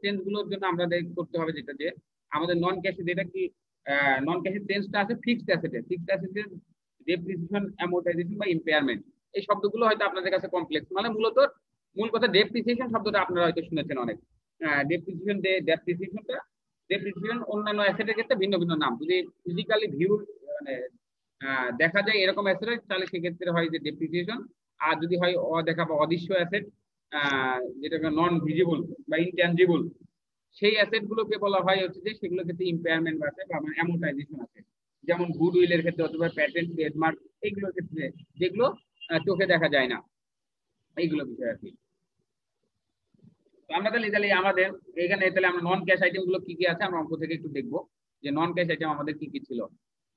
চেঞ্জ গুলোর জন্য আমাদের করতে হবে যেটা, যে আমাদের নন ক্যাশে যেটা কি নন ক্যাশের চেঞ্জটা আছে ফিক্সড অ্যাসেটের ডেপ্রিসিয়েশন, অ্যামortization বা ইম্পেয়ারমেন্ট। এই শব্দগুলো হয়তো আপনাদের কাছে কমপ্লেক্স, মানে মূল কথা ডেপ্রিসিয়েশন শব্দটা আপনারা হয়তো শুনেছেন অনেক। ডেপ্রিসিয়েশন অন্যান্য অ্যাসেটের ক্ষেত্রে ভিন্ন ভিন্ন নাম। যদি ফিজিক্যালি ভিউ মানে দেখা যায় এরকম অ্যাসেট, তাহলে সেক্ষেত্রে হয় যে ডেপ্রিসিয়েশন। আর যদি হয় অদেখা বা অদৃশ্য অ্যাসেট, যেটাকে নন ভিজিবল বা ইনট্যাঞ্জিবল, সেই অ্যাসেট গুলোকে বলা হয় হচ্ছে যে সেগুলোর ক্ষেত্রে ইম্পেয়ারমেন্ট আছে বা অ্যামortization আছে। যেমন গুডউইলের ক্ষেত্রে অথবা প্যাটেন্ট, ট্রেডমার্ক, এইগুলোর ক্ষেত্রে যেগুলো চোখে দেখা যায় না, এইগুলো বিষয় আর কি। আমরা তাহলে আমাদের এখানে তাহলে আমরা নন ক্যাশ আইটেম গুলো কি কি আছে আমরা অঙ্ক থেকে একটু দেখবো যে নন ক্যাশ আইটেম আমাদের কি কি ছিল।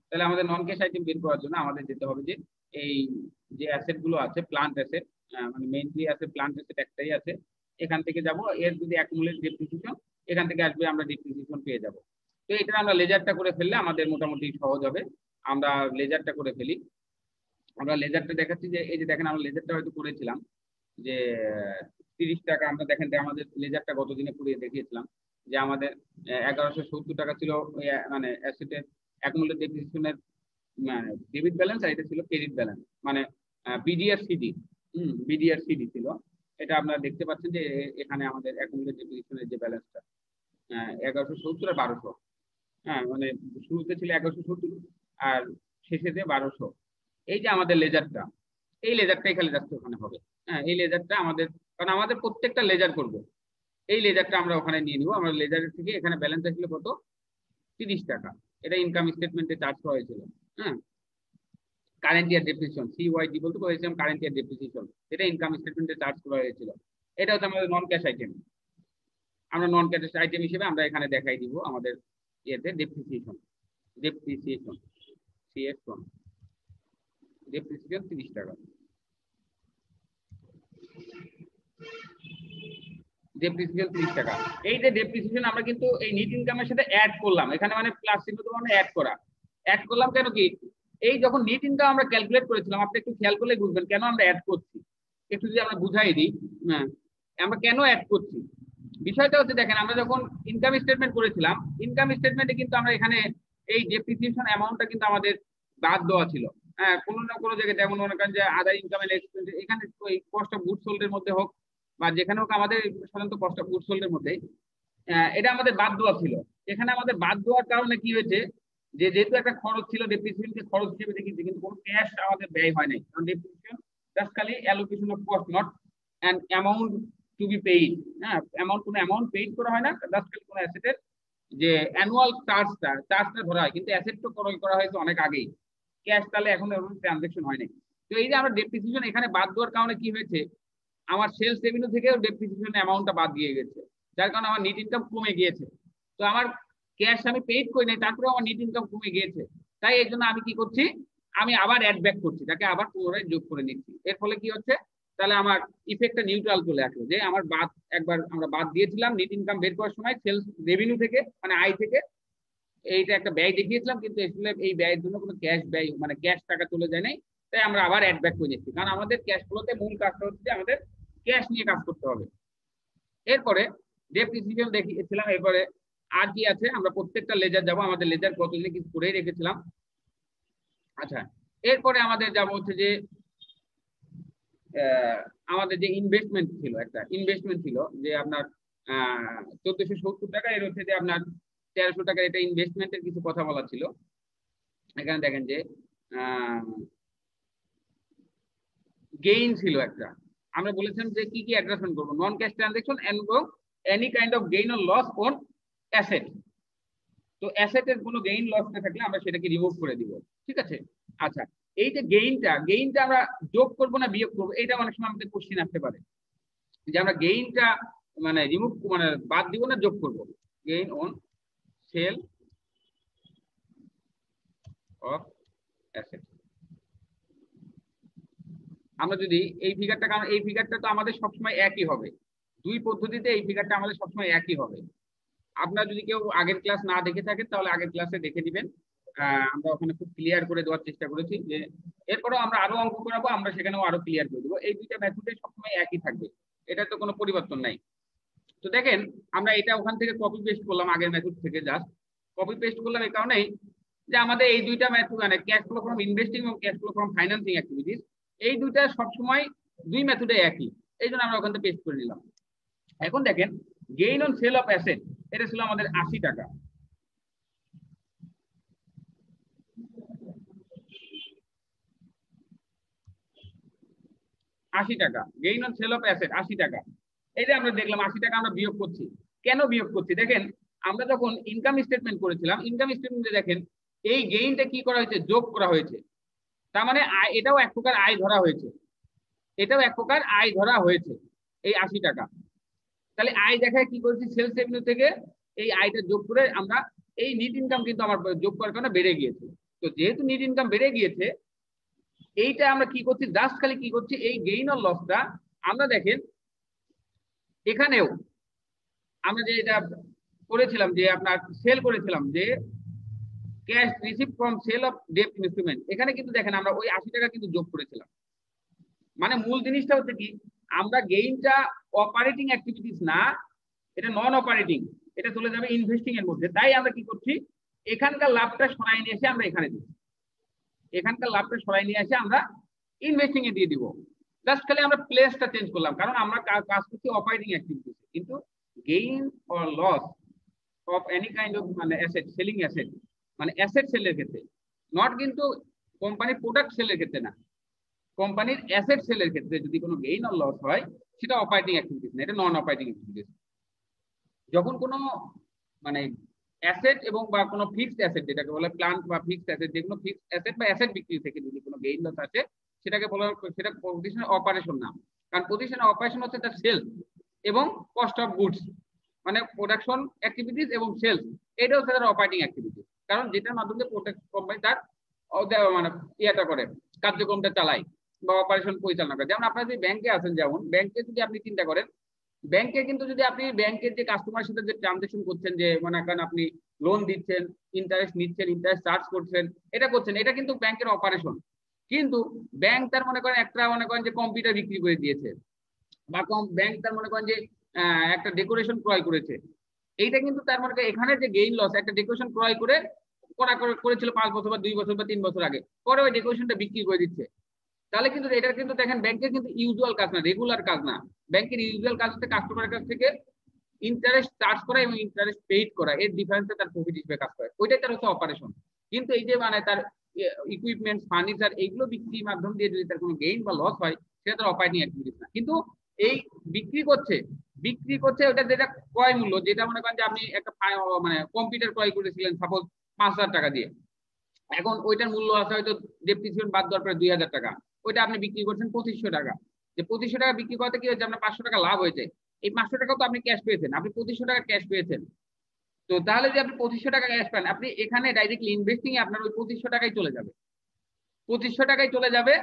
তাহলে আমাদের নন ক্যাশ আইটেম বের করার জন্য আমাদের যেতে হবে যে এই যে অ্যাসেট গুলো আছে, প্লান্ট অ্যাসেট, মানে মেইনলি আছে প্লান্ট অ্যাসেট একটাই আছে। এখান থেকে যাব, এর যদি অ্যাকুমুলেট ডেপ্রিসিয়েশন, এখান থেকে আসবে আমরা ডেপ্রিসিয়েশন পেয়ে যাব। তো এটা আমরা লেজারটা করে ফেললে আমাদের মোটামুটি সহজ হবে। আমরা লেজারটা করে ফেলি। আমরা লেজারটা দেখাচ্ছি যে এই যে দেখেন আমরা লেজারটা হয়তো করেছিলাম যে 30 টাকা। আমরা দেখেন যে আমাদের লেজারটা গতদিনে পুড়িয়ে দেখিয়েছিলাম যে আমাদের 1170 টাকা ছিল মানে অ্যাসেটের অ্যাকুমুলেটেড ডেপ্রিসিয়েশনের মানে ডেবিট ব্যালেন্স, আর এটা ছিল ক্রেডিট ব্যালেন্স, মানে বিডিআর সিডি ছিল। এটা আপনারা দেখতে পাচ্ছেন যে এখানে আমাদের অ্যাকুমুলেটেড ডেপ্রিসিয়েশনের যে ব্যালেন্সটা 1170 আর 1200। হ্যাঁ, মানে শুরুতে ছিল 1170 আর শেষেতে 1200। এই যে আমাদের লেজারটা, এই লেজারটা এখানে জাস্ট ওখানে হবে। হ্যাঁ, এই লেজারটা আমাদের, কারণ আমাদের প্রত্যেকটা লেজার করব, এই লেজারটা আমরা ওখানে নিয়ে নিব। আমরা লেজারের থেকে এখানে ব্যালেন্স আসলে কত? 30 টাকা। এটা ইনকাম স্টেটমেন্টে চার্জ করা হয়েছিল। হ্যাঁ, কারেন্ট ইয়ার ডেপ্রিসিয়েশন, সিওয়াইডি বলতে বলেছিলাম, কারেন্ট ইয়ার ডেপ্রিসিয়েশন, এটা ইনকাম স্টেটমেন্টে চার্জ করা হয়েছিল। এটা হচ্ছে আমাদের নন ক্যাশ আইটেম। আমরা নন ক্যাশ আইটেম হিসেবে আমরা এখানে দেখাই দিব আমাদের ইয়েতে ডেপ্রিসিয়েশন CF1, ডেপ্রিসিয়েশন 30 টাকা। ডেপ্রিসিয়েশন 30 টাকা। এই যে ডেপ্রিসিয়েশন আমরা কিন্তু এই নিট ইনকামের সাথে অ্যাড করলাম, এখানে মানে প্লাস চিহ্ন তো মানে অ্যাড করলাম কেন কি? এই যখন নিট ইনকাম আমরা ক্যালকুলেট করেছিলাম, আপনি একটু খেয়াল করলে বুঝবেন কেন আমরা অ্যাড করছি। একটু যদি আমরা বুঝাই দিই, হ্যাঁ, আমরা কেন অ্যাড করছি। বিষয়টা হচ্ছে দেখেন, আমরা যখন ইনকাম স্টেটমেন্ট করেছিলাম, ইনকাম স্টেটমেন্টে কিন্তু আমরা এখানে এই ডেপ্রিসিয়েশন অ্যামাউন্টটা কিন্তু আমাদের বাদ দেওয়া ছিল। হ্যাঁ, কোনো না কোনো জায়গায়, যেমন মনে করেন যে আদার ইনকাম এন্ড এক্সপেন্স, এখানে ওই কস্ট অফ গুডস সোল্ড এর মধ্যে হোক বা যেখানে হোক, আমাদের সাধারণত কস্ট অফ গুডস সোল্ড এর মধ্যে এটা আমাদের বাদ দেওয়া ছিল। এখানে আমাদের বাদ দেওয়ার কারণে কি হয়েছে, যে যেহেতু একটা খরচ ছিল, ডেপ্রিসিয়েশনকে খরচ হিসেবে দেখেছি, কিন্তু কোনো ক্যাশ আমাদের ব্যয় হয় নাই। কারণ ডেপ্রিসিয়েশন জাস্ট খালি allocation of cost, not an amount two be paid. হ্যাঁ, কোনো অ্যামাউন্ট পেইড করা হয় না, জাস্ট খালি কোনো অ্যাসেটের যে অ্যানুয়াল চার্জটা ধরা হয়। কিন্তু অ্যাসেট তো ক্রয় করা হয়েছে অনেক আগেই, ক্যাশ তাহলে এখন ট্রানজাকশন হয়নি। তো এই যে আমরা ডেপ্রিসিয়েশন এখানে বাদ দেওয়ার কারণে কি হয়েছে, আমার সেলস রেভিনিউ থেকেও ডেপ্রিসিয়েশন অ্যামাউন্টটা বাদ দিয়ে গেছে, যার কারণে আমার নেট ইনকাম কমে গিয়েছে। তো আমার ক্যাশ আমি পেইড করি নাই, তারপরে আমার নেট ইনকাম কমে গিয়েছে। তাই এই জন্য আমি কি করছি, আমি আবার অ্যাড ব্যাক করছি, তাকে আবার পুনরায় যোগ করে নিচ্ছি। এর ফলে কি হচ্ছে, তাহলে আমার ইফেক্টটা নিউট্রাল চলে আসলো, যে আমার একবার আমরা বাদ দিয়েছিলাম নেট ইনকাম বের করার সময় সেলস রেভিনিউ থেকে, মানে আয় থেকে, এইটা একটা ব্যয় দেখিয়েছিলাম, কিন্তু আসলে এই ব্যয়ের জন্য কোনো ক্যাশ ব্যয় মানে ক্যাশ টাকা চলে যায় নাই। তাই আমরা আবার অ্যাড ব্যাক করে নিচ্ছি, কারণ আমাদের ক্যাশ ফ্লোতে মূল কাজটা হচ্ছে আমাদের ক্যাশ নিয়ে কাজ করতে হবে। এরপরে ডেপ্রিসিয়েশন দেখিয়েছিলাম। এরপরে আর কি আছে, আমরা প্রত্যেকটা লেজার যাব, আমাদের লেজার কতদিনে কিছু করেই রেখেছিলাম। আচ্ছা, এরপরে আমাদের যাব হচ্ছে যে আমাদের যে ইনভেস্টমেন্ট ছিল যে আপনার 1470 টাকা, এর হচ্ছে যে আপনার 1300 টাকা, এটা ইনভেস্টমেন্টের কিছু কথা বলা ছিল। এখানে দেখেন যে গেইন ছিল একটা, আমরা বলেছিলাম যে কি কি অ্যাডজাস্টমেন্ট করবো, নন ক্যাশ ট্রানজাকশন এবং any kind of gain or loss on asset. তো অ্যাসেটের কোনো গেইন লসটা থাকলে আমরা সেটাকে রিমুভ করে দিব, ঠিক আছে। আচ্ছা, এই যে গেইনটা আমরা যোগ করবো না বিয়োগ করবো, এটা অনেক সময় আমাদের কোশ্চিন আসতে পারে যে আমরা গেইনটা মানে রিমুভ মানে বাদ দিব না যোগ করব। Gain on sale of asset, আমরা যদি এই ফিগারটা, কারণ এই ফিগারটা তো আমাদের সবসময় একই হবে, দুই পদ্ধতিতে এই ফিগারটা আমাদের সবসময় একই হবে। আপনারা যদি কেউ আগের ক্লাস না দেখে থাকেন তাহলে আগের ক্লাসে দেখে দিবেন, আমরা ওখানে খুব ক্লিয়ার করে দেওয়ার চেষ্টা করেছি। যে এরপরেও আমরা আরো অঙ্ক করাবো, আমরা সেখানেও আরো ক্লিয়ার করে দেবো। এই দুইটা মেথডে সবসময় একই থাকবে, এটা তো কোনো পরিবর্তন নাই। তো দেখেন আমরা এটা ওখান থেকে কপি পেস্ট করলাম, আগের মেথড থেকে জাস্ট কপি পেস্ট করলাম এই কারণেই যে আমাদের এই দুইটা মেথড মানে ক্যাশ ফ্লো ফ্রম ইনভেস্টিং এবং cash flow from financing activities, এই দুইটা সবসময় দুই মেথডে একই, এই জন্য আমরা ওখান থেকে পেস্ট করে নিলাম। এখন দেখেন gain on sale of asset, এটা ছিল আমাদের 80 টাকা। Gain on sale of asset 80 টাকা। এই যে আমরা দেখলাম 80 টাকা আমরা বিয়োগ করছি। কেন বিয়োগ করছি দেখেন, আমরা যখন ইনকাম স্টেটমেন্ট করেছিলাম, ইনকাম স্টেটমেন্টে দেখেন এই গেইনটা কি করা হয়েছে, যোগ করা হয়েছে। তার মানে এটাও এক প্রকার আয় ধরা হয়েছে, এটাও এক প্রকার আয় ধরা হয়েছে এই 80 টাকা। তাহলে আয় দেখায় কি করেছি, সেলস রেভিনিউ থেকে এই আয়টা যোগ করে আমরা এই নেট ইনকাম কিন্তু আমার যোগ করার কারণে বেড়ে গিয়েছে। তো যেহেতু নেট ইনকাম বেড়ে গিয়েছে, এইটা আমরা কি করছি, জাস্ট খালি কি করছি, এই গেইন অর লসটা আমরা দেখেন এখানেও আমরা যে এটা করেছিলাম যে আপনার সেল করেছিলাম যে cash receive from sale of debt instrument, এখানে কিন্তু দেখেন আমরা ওই 80 টাকা কিন্তু যোগ করেছিলাম। মানে মূল জিনিসটা হচ্ছে কি, আমরা গেইনটা অপারেটিং অ্যাক্টিভিটিস না, এটা নন অপারেটিং, এটা চলে যাবে ইনভেস্টিং এর মধ্যে। তাই আমরা কি করছি, এখানকার লাভটা সরাই নিয়ে এসে আমরা এখানে দিচ্ছি, এখানকার লাভটা সরাই নিয়ে এসে আমরা ইনভেস্টিং এ দিয়ে দিব। জাস্ট খালি আমরা প্লেসটা চেঞ্জ করলাম, কারণ আমরা কাজ করছি অপারেটিং অ্যাক্টিভিটিস। কিন্তু gain or loss of any kind of মানে অ্যাসেট, সেলিং অ্যাসেট মানে অ্যাসেট সেলের ক্ষেত্রে, নট কিন্তু কোম্পানির প্রোডাক্ট সেলের ক্ষেত্রে না, কোম্পানির অ্যাসেট সেলের ক্ষেত্রে যদি কোনো গেইন অর লস হয় সেটা অপারেটিং অ্যাক্টিভিটিস না, এটা নন অপারেটিং অ্যাক্টিভিটিস। যখন কোনো মানে অ্যাসেট এবং বা কোনো ফিক্সড অ্যাসেট, যেটাকে বলে প্ল্যান্ট বা ফিক্সড অ্যাসেট, যেগুলো ফিক্সড অ্যাসেট বা অ্যাসেট বিক্রি থেকে যদি কোনো গেইন লস আসে সেটাকে বলা, সেটা প্রতিষ্ঠানের অপারেশন না। কারণ প্রতিষ্ঠানের অপারেশন হচ্ছে তার সেলস এবং কস্ট অফ গুডস, মানে প্রোডাকশন অ্যাক্টিভিটিস এবং সেলস, এটা হচ্ছে তার অপারেটিং অ্যাক্টিভিটিস। কারণ যেটার মাধ্যমে কোম্পানি তার মানে ইয়েটা করে, কার্যক্রমটা চালায় বা অপারেশন পরিচালনা করে। যেমন আপনারা যদি ব্যাংকে আছেন, যেমন ব্যাংকে যদি আপনি চিন্তা করেন, ব্যাংকে কিন্তু যদি আপনি ব্যাংকের যে কাস্টমার সাথে যে ট্রানজেকশন করছেন, যে মনে করেন আপনি লোন দিচ্ছেন, ইন্টারেস্ট নিচ্ছেন, ইন্টারেস্ট চার্জ করছেন, এটা করছেন, এটা কিন্তু ব্যাংকের অপারেশন। কিন্তু ব্যাংক তার মনে করেন একটা মনে করেন যে কম্পিউটার বিক্রি করে দিয়েছে, বা ব্যাংক তার মনে করেন যে একটা ডেকোরেশন ক্রয় করেছে, এইটা কিন্তু তার মনে করেন এখানে যে গেইন লস, একটা ডেকোরেশন ক্রয় করে করেছিল 5 বছর বা 2 বছর বা 3 বছর আগে, পরে ওই ডেকোরেশনটা বিক্রি করে দিচ্ছে। তাহলে কিন্তু এটা কিন্তু দেখেন ব্যাংকের কিন্তু ইউজুয়াল কাজ না, রেগুলার কাজ না। ব্যাংকের ইউজুয়াল কাজ হচ্ছে কাস্টমারের কাছ থেকে ইন্টারেস্ট চার্জ করা এবং ইন্টারেস্ট পেইড করা, এর ডিফারেন্সে তার প্রফিট হিসেবে কাজ করে, ওইটাই তার হচ্ছে অপারেশন। কিন্তু এই যে মানে তার ইকুইপমেন্ট, ফার্নিচার, এইগুলো বিক্রির মাধ্যম দিয়ে যদি তার কোনো গেইন বা লস হয়, সেটা তার অপারেটিং অ্যাক্টিভিটিস না। কিন্তু এই বিক্রি করছে ওটা যেটা ক্রয় মূল্য, যেটা মনে করেন যে আপনি একটা মানে কম্পিউটার ক্রয় করেছিলেন সাপোজ 5,000 টাকা দিয়ে, এখন ওইটার মূল্য আছে হয়তো ডেপ্রিসিয়েশন বাদ দেওয়ার পরে 2,000 টাকা, ওইটা আপনি বিক্রি করছেন 2500 টাকা। যে 2500 টাকা বিক্রি করতে কি হয়েছে, আপনার 500 টাকা লাভ হয়েছে, এই 500 টাকা তো আপনি ক্যাশ পেয়েছেন, আপনি 2500 টাকা ক্যাশ পেয়েছেন। তো তাহলে যে আপনি 2500 টাকা ক্যাশ পান, আপনি এখানে ডাইরেক্টলি ইনভেস্টিং এ আপনার ওই 2500 টাকাই চলে যাবে, 2500 টাকাই চলে যাবে।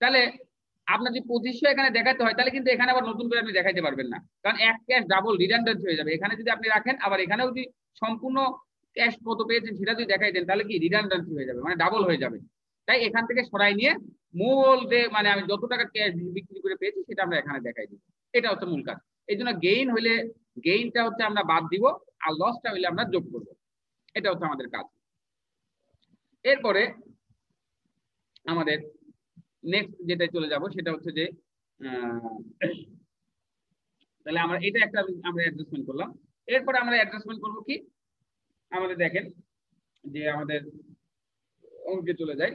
তাহলে আপনার যদি 2500 এখানে দেখাতে হয়, তাহলে কিন্তু এখানে আবার নতুন করে আপনি দেখাইতে পারবেন না, কারণ এক ক্যাশ ডাবল রিডান্ডেন্ট হয়ে যাবে। এখানে যদি আপনি রাখেন, আবার এখানেও যদি সম্পূর্ণ ক্যাশ কত পেয়েছেন সেটা যদি দেখাই দেন, তাহলে কি রিডান্ডেন্সি হয়ে যাবে, মানে ডাবল হয়ে যাবে। তাই এখান থেকে সরাই নিয়ে মূল যে মানে আমি যত টাকা ক্যাশ বিক্রি করে পেয়েছি সেটা আমরা এখানে দেখাই দিব, এটা হচ্ছে মূল কাজ। এই জন্য গেইন হইলে গেইনটা হচ্ছে আমরা বাদ দিব, আর লসটা হইলে আমরা যোগ করব, এটা হচ্ছে আমাদের কাজ। এরপরে আমাদের নেক্সট যেটা চলে যাব সেটা হচ্ছে যে তাহলে আমরা এটা একটা আমরা অ্যাডজাস্টমেন্ট করলাম। এরপরে আমরা অ্যাডজাস্টমেন্ট করব কি, আমাদের দেখেন যে আমাদের অঙ্কে চলে যায়,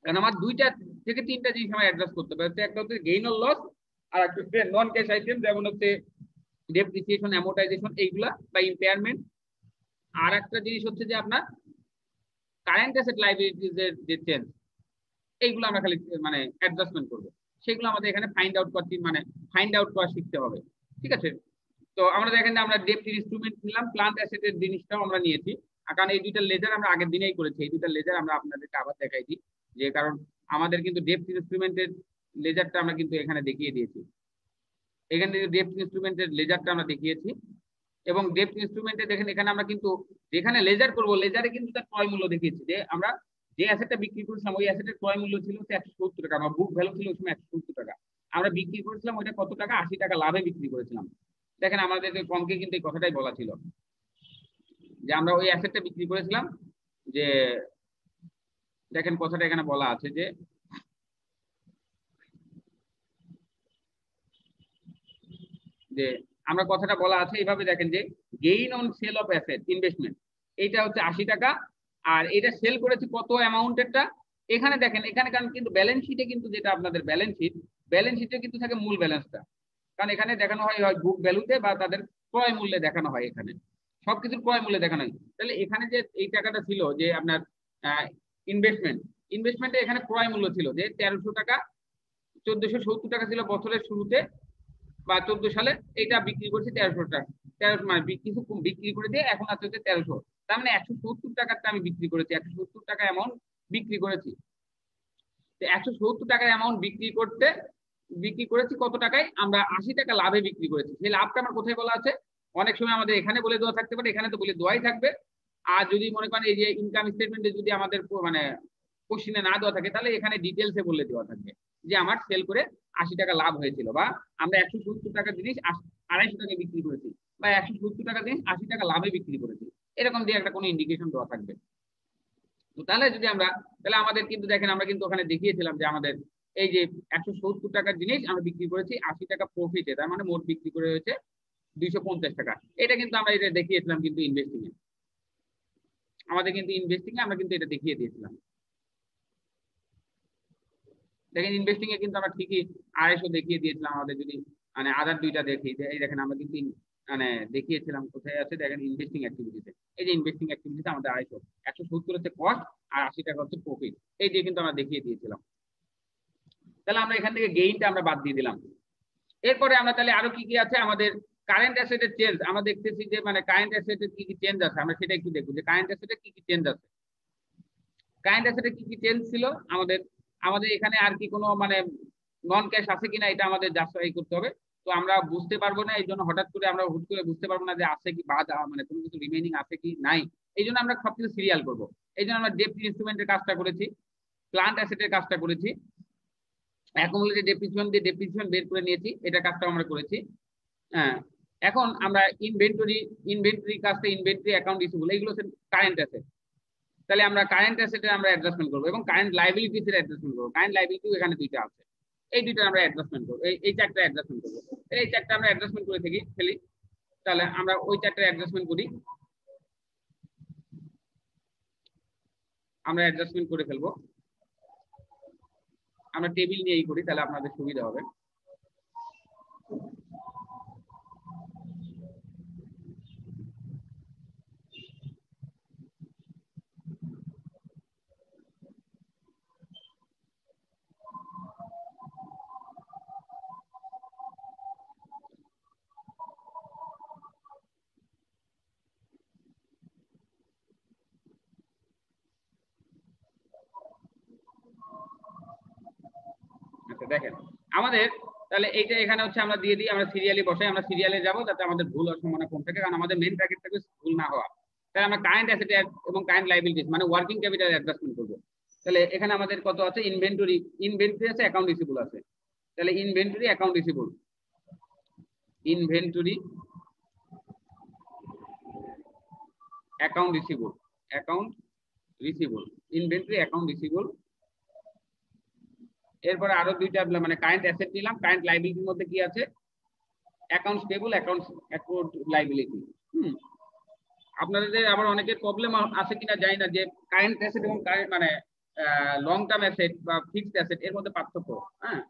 কারণ আমার 2টা থেকে 3টা জিনিস আমরা অ্যাডজাস্ট করতে পারি। একটা হচ্ছে গেইন অর লস, আর একটা হচ্ছে নন ক্যাশ আইটেম, যেমন হচ্ছে ডেপ্রিসিয়েশন, অ্যামোর্টাইজেশন, এইগুলা বা ইম্পেয়ারমেন্ট, আর একটা জিনিস হচ্ছে যে আপনার কারেন্ট অ্যাসেট লাইবিলিটিজ এর যে চেঞ্জ, এইগুলো আমরা খালি মানে অ্যাডজাস্টমেন্ট করবো, সেগুলো আমাদের এখানে ফাইন্ড আউট করা শিখতে হবে। ঠিক আছে, তো আমরা দেখেন যে আমরা ডেপ্ট ইনস্ট্রুমেন্ট নিলাম, প্লান্ট অ্যাসেটের জিনিসটাও আমরা নিয়েছি, কারণ এই দুইটা লেজার আমরা আগের দিনেই করেছি। এই দুইটা লেজার আমরা আপনাদেরকে আবার দেখাই দিই, যে কারণ আমাদের কিন্তু ডেপ্ট ইনস্ট্রুমেন্টের লেজারটা আমরা কিন্তু এখানে দেখিয়ে দিয়েছি। এখানে ডেপ্ট ইনস্ট্রুমেন্টের লেজারটা আমরা দেখিয়েছি, এবং ডেপ্ট ইনস্ট্রুমেন্টে দেখেন এখানে আমরা কিন্তু যেখানে লেজার করব, লেজারে কিন্তু তার ক্রয় মূল্য দেখিয়েছি, যে আমরা যে অ্যাসেটটা বিক্রি করেছিলাম ওই অ্যাসেটের ক্রয় মূল্য ছিল 170 টাকা, আমার বুক ভ্যালু ছিল ওই সময় 170 টাকা, আমরা বিক্রি করেছিলাম ওইটা কত টাকা, 80 টাকা লাভে বিক্রি করেছিলাম। দেখেন আমাদেরকে কমকে কিন্তু এই কথাটাই বলা ছিল, যে আমরা ওই অ্যাসেটটা বিক্রি করেছিলাম, যে দেখেন কথাটা এখানে বলা আছে যে আমরা কথাটা বলা আছে এইভাবে, দেখেন যে gain on sale of asset investment, এইটা হচ্ছে 80 টাকা, আর এটা সেল করেছি কত অ্যামাউন্টেরটা, এখানে দেখেন এখানে কারণ কিন্তু ব্যালেন্স শিটে কিন্তু যেটা আপনাদের ব্যালেন্স শিটে কিন্তু থাকে মূল ব্যালেন্সটা, কারণ এখানে দেখানো হয় বুক ভ্যালুতে বা তাদের ক্রয় মূল্যে দেখানো হয়, এখানে সবকিছুর ক্রয় মূল্যে দেখানো হয়। তাহলে এখানে যে এই টাকাটা ছিল যে আপনার ইনভেস্টমেন্টে এখানে ক্রয় মূল্য ছিল যে 1300 টাকা, 1470 টাকা ছিল বছরের শুরুতে বা 14 সালে, এটা বিক্রি করছি 1300 টাকা, 1300 মানে কিছু বিক্রি করে দিয়ে এখন আছে হচ্ছে 1300, তার মানে 170 টাকাটা আমি বিক্রি করেছি, 170 টাকা অ্যামাউন্ট বিক্রি করেছি। 170 টাকার অ্যামাউন্ট বিক্রি করেছি কত টাকায়, আমরা 80 টাকা লাভে বিক্রি করেছি। সেই লাভটা আমার কোথায় বলা আছে, অনেক সময় আমাদের এখানে বলে দেওয়া থাকতে পারে, এখানে তো বলে দেওয়াই থাকবে। আর যদি মনে করেন এই যে ইনকাম স্টেটমেন্টে যদি আমাদের মানে কোশ্চিনে না দেওয়া থাকে, তাহলে এখানে ডিটেলসে বলে দেওয়া থাকবে যে আমার সেল করে 80 টাকা লাভ হয়েছিল, বা আমরা 170 টাকা জিনিস 250 টাকা বিক্রি করেছি, বা 170 টাকা জিনিস 80 টাকা লাভে বিক্রি করেছি, এরকম দিয়ে একটা কোনো ইন্ডিকেশন দেওয়া থাকবে। তো তাহলে যদি আমরা, তাহলে আমাদের কিন্তু দেখেন আমরা কিন্তু ওখানে দেখিয়েছিলাম যে আমাদের এই যে 170 টাকার জিনিস আমরা বিক্রি করেছি 80 টাকা প্রফিটে, তার মানে মোট বিক্রি করে হয়েছে 250 টাকা। এটা কিন্তু আমরা এটা দেখিয়েছিলাম কিন্তু ইনভেস্টিং এ, আমাদের কিন্তু ইনভেস্টিং এ আমরা কিন্তু এটা দেখিয়ে দিয়েছিলাম। দেখেন ইনভেস্টিং এ কিন্তু আমরা ঠিকই 250 দেখিয়ে দিয়েছিলাম, আমাদের যদি মানে আদার দুইটা দেখি, এই দেখেন আমরা কিন্তু মানে দেখিয়েছিলাম কোথায় আছে, দেখেন ইনভেস্টিং অ্যাক্টিভিটিতে, এই যে ইনভেস্টিং অ্যাক্টিভিটিতে আমাদের 250, 170 হচ্ছে কস্ট আর 80 টাকা হচ্ছে প্রফিট, এই দিয়ে কিন্তু আমরা দেখিয়ে দিয়েছিলাম। তাহলে আমরা এখান থেকে গেইনটা আমরা বাদ দিয়ে দিলাম। এরপরে আমরা তাহলে আরো কি কি আছে আমাদের কারেন্ট অ্যাসেটের চেঞ্জ, আমরা দেখতেছি যে মানে কারেন্ট অ্যাসেটের কি কি চেঞ্জ আছে, আমরা সেটা একটু দেখবো যে কারেন্ট অ্যাসেটের কি কি চেঞ্জ আছে। কারেন্ট অ্যাসেটের কি কি চেঞ্জ ছিল আমাদের এখানে আর কি কোনো মানে নন ক্যাশ আছে কিনা এটা আমাদের যাচাই করতে হবে। তো আমরা বুঝতে পারবো না, এই জন্য হঠাৎ করে বুঝতে পারবো না যে আছে কি বাদ, মানে কোনো কিছু রিমেইনিং আছে কি নাই, এই জন্য আমরা সবকিছু সিরিয়াল করবো। এই জন্য আমরা ডেপ্ট ইনস্ট্রুমেন্টের কাজটা করেছি, প্লান্ট অ্যাসেটের কাজটা করেছি, অ্যাকুমুলেটেড ডেপ্রিসিয়েশন দিয়ে ডেপ্রিসিয়েশন বের করে নিয়েছি, এটা কাজটা আমরা করেছি। হ্যাঁ, এখন আমরা ইনভেন্টরি কাজটা, ইনভেন্টরি অ্যাকাউন্ট রিসিভেবল, এগুলো হচ্ছে কারেন্ট অ্যাসেট। তাহলে আমরা কারেন্ট অ্যাসেটে আমরা অ্যাডজাস্টমেন্ট করবো এবং কারেন্ট লাইবিলিটিস এর অ্যাডজাস্টমেন্ট করবো। কারেন্ট লাইবিলিটি এখানে দুইটা আছে, এই দুইটা আমরা অ্যাডজাস্টমেন্ট করবো, এই চারটা অ্যাডজাস্টমেন্ট করবো, এই চারটা আমরা অ্যাডজাস্টমেন্ট করে ফেলি। তাহলে আমরা ওই চারটা অ্যাডজাস্টমেন্ট করি, আমরা অ্যাডজাস্টমেন্ট করে ফেলবো, আমরা টেবিল নিয়েই করি, তাহলে আপনাদের সুবিধা হবে। আচ্ছা দেখেন আমাদের তাহলে এইটা এখানে হচ্ছে আমরা দিয়ে দিই, আমরা সিরিয়ালি বসাই, আমরা সিরিয়ালে যাবো যাতে আমাদের ভুল হওয়ার সম্ভাবনা কম থাকে, কারণ আমাদের মেন টার্গেট থাকে ভুল না হওয়া। তাহলে আমরা কারেন্ট অ্যাসেট এবং কারেন্ট লাইবিলিটিস মানে ওয়ার্কিং ক্যাপিটাল অ্যাডজাস্টমেন্ট করবো। তাহলে এখানে আমাদের কত আছে, ইনভেন্টরি আছে, অ্যাকাউন্ট রিসিভেবল আছে। তাহলে inventory account receivable, inventory account receivable, inventory account receivable. এরপরে আরো দুইটা মানে কারেন্ট অ্যাসেট নিলাম, কারেন্ট লাইবিলিটির মধ্যে কি আছে, accounts payable, accounts account liability. আপনাদের আবার অনেকের প্রবলেম আছে কিনা জানি না যে কারেন্ট অ্যাসেট এবং কারেন্ট মানে লং টার্ম অ্যাসেট বা ফিক্সড অ্যাসেট এর মধ্যে পার্থক্য। হ্যাঁ,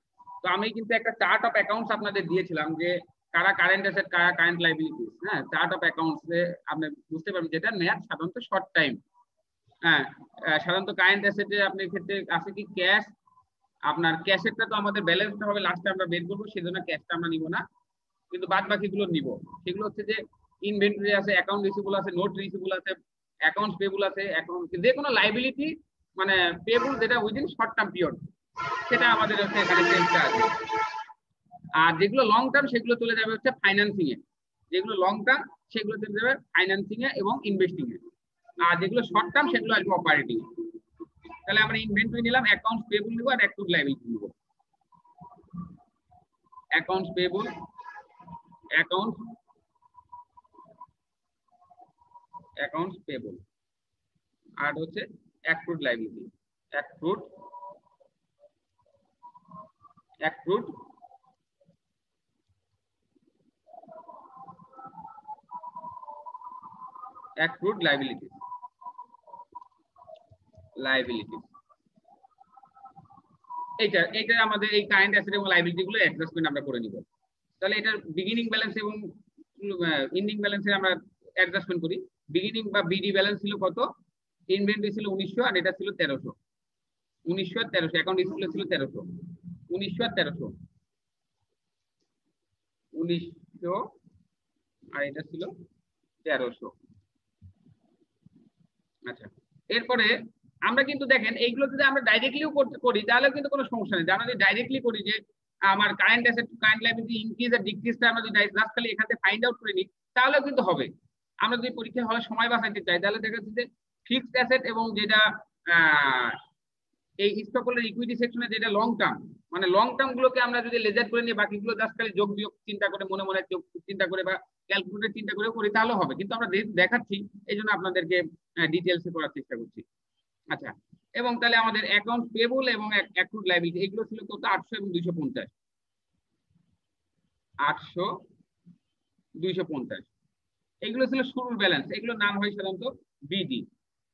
তো আমি কিন্তু একটা চার্ট অফ অ্যাকাউন্টস আপনাদের দিয়েছিলাম যে কারা কারেন্ট অ্যাসেট কারা কারেন্ট লাইবিলিটিস। হ্যাঁ, চার্ট অফ অ্যাকাউন্টস আপনি বুঝতে পারবেন যেটা মেয়াদ সাধারণত শর্ট টাইম। হ্যাঁ, সাধারণত কারেন্ট অ্যাসেটে আপনার ক্ষেত্রে আছে কি ক্যাশ। আপনার ক্যাশেরটা তো আমাদের ব্যালেন্সটা হবে লাস্টে আমরা বের করবো, সেজন্য ক্যাশটা আমরা নিব না, কিন্তু বাদ বাকিগুলো নিব। সেগুলো হচ্ছে যে ইনভেন্টরি আছে, অ্যাকাউন্ট রিসিভেবল আছে, নোট রিসিভেবল আছে, অ্যাকাউন্টস পেবল আছে, অ্যাকাউন্ট যে কোনো লাইবিলিটি মানে পেবল যেটা উইদিন শর্ট টার্ম পিরিয়ড, সেটা আমাদের হচ্ছে এখানে সেলসটা আছে। আর যেগুলো লং টার্ম সেগুলো চলে যাবে হচ্ছে ফাইন্যান্সিং এ, যেগুলো লং টার্ম সেগুলো চলে যাবে ফাইন্যান্সিং এ এবং ইনভেস্টিং এ, আর যেগুলো শর্ট টার্ম সেগুলো আসবে অপারেটিং এ। তাহলে আমরা ইনভেন্টরি নিলাম, অ্যাকাউন্টস পেবল নিব আর অ্যাক্রুড লায়াবিলিটি নিব। অ্যাকাউন্টস পেবল, অ্যাকাউন্টস পেবল, আর হচ্ছে অ্যাক্রুড লায়াবিলিটি, অ্যাক্রুড লায়াবিলিটি। এইটা আমাদের এই কারেন্ট অ্যাসেট এবং লায়াবিলিটি গুলো অ্যাডজাস্টমেন্ট আমরা করে নিব। তাহলে এটার বিগিনিং ব্যালেন্স এবং এন্ডিং ব্যালেন্সে আমরা অ্যাডজাস্টমেন্ট করি। বিগিনিং বা বিডি ব্যালেন্স ছিল কত? ইনভেন্টরি ছিল 1900 আর এটা ছিল 1300। 1900 আর 1300, অ্যাকাউন্ট রিসিভেবল ছিল 1300। 1900 আর 1300, 1900 আর এটা ছিল 1300। আচ্ছা, এরপরে আমরা কিন্তু দেখেন এইগুলো যদি আমরা ডাইরেক্টলিও করি তাহলে কিন্তু কোনো সমস্যা নেই। আমরা যদি ডাইরেক্টলি করি যে আমার current asset current liability increase আর ডিক্রিজটা আমরা যদি জাস্ট খালি এখান থেকে ফাইন্ড আউট করে নিই তাহলেও কিন্তু হবে। আমরা যদি পরীক্ষা হলে সময় বাঁচাতে চাই তাহলে দেখা যাচ্ছে যে ফিক্সড অ্যাসেট এবং যেটা এই স্টকহোল্ডার ইকুইটি সেকশনে যেটা লং টার্ম, মানে লং টার্ম গুলোকে আমরা যদি লেজার করে নিই, বাকিগুলো জাস্ট খালি যোগ বিয়োগ চিন্তা করে মনে মনে যোগ চিন্তা করে বা ক্যালকুলেটর চিন্তা করে করি তাহলে হবে, কিন্তু আমরা দেখাচ্ছি এই জন্য আপনাদেরকে ডিটেলসে করার চেষ্টা করছি। আচ্ছা, এবং তাহলে আমাদের অ্যাকাউন্ট পেবল এবং অ্যাক্রুড লায়াবিলিটি এগুলো ছিল কত? 800 এবং 250। 800, 250 এগুলো ছিল শুরুর ব্যালেন্স। এগুলোর নাম হয় সাধারণত BD,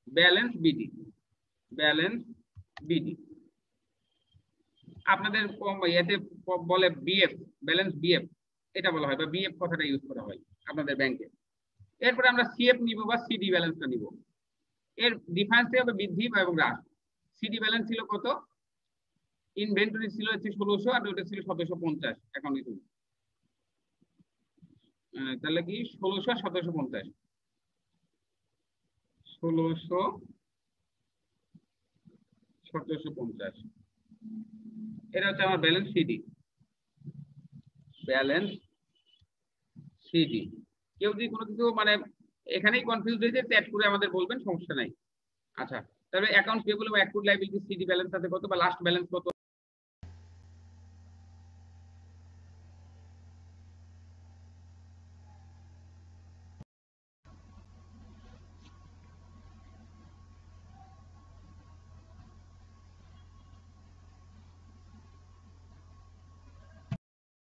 balance BD, balance BD. আপনাদের এতে বলে বিএফ, ব্যালেন্স বিএফ এটা বলা হয়, বা বিএফ কথাটা ইউজ করা হয় আপনাদের ব্যাংকে। এরপরে আমরা সিএফ নিব বা সিডি ব্যালেন্সটা নিব। এর ডিফারেন্স হবে বৃদ্ধি এবং হ্রাস। সিডি ব্যালেন্স ছিল কত? ইনভেন্টরি ছিল হচ্ছে 1600 আর ওটা ছিল 1750 অ্যাকাউন্ট রিসিভেবল। তাহলে কি 1600 আর 1750, 1600 1750 এটা হচ্ছে আমার ব্যালেন্স সিডি, ব্যালেন্স সিডি। কেউ যদি কোনো কিছু মানে এখানেই কনফিউজ হয়েছে চ্যাট করে আমাদের বলবেন, সমস্যা নাই। আচ্ছা, তবে অ্যাকাউন্ট পেবল এবং অ্যাক্রুড লায়াবিলিটি সিডি ব্যালেন্স আছে কত বা লাস্ট ব্যালেন্স কত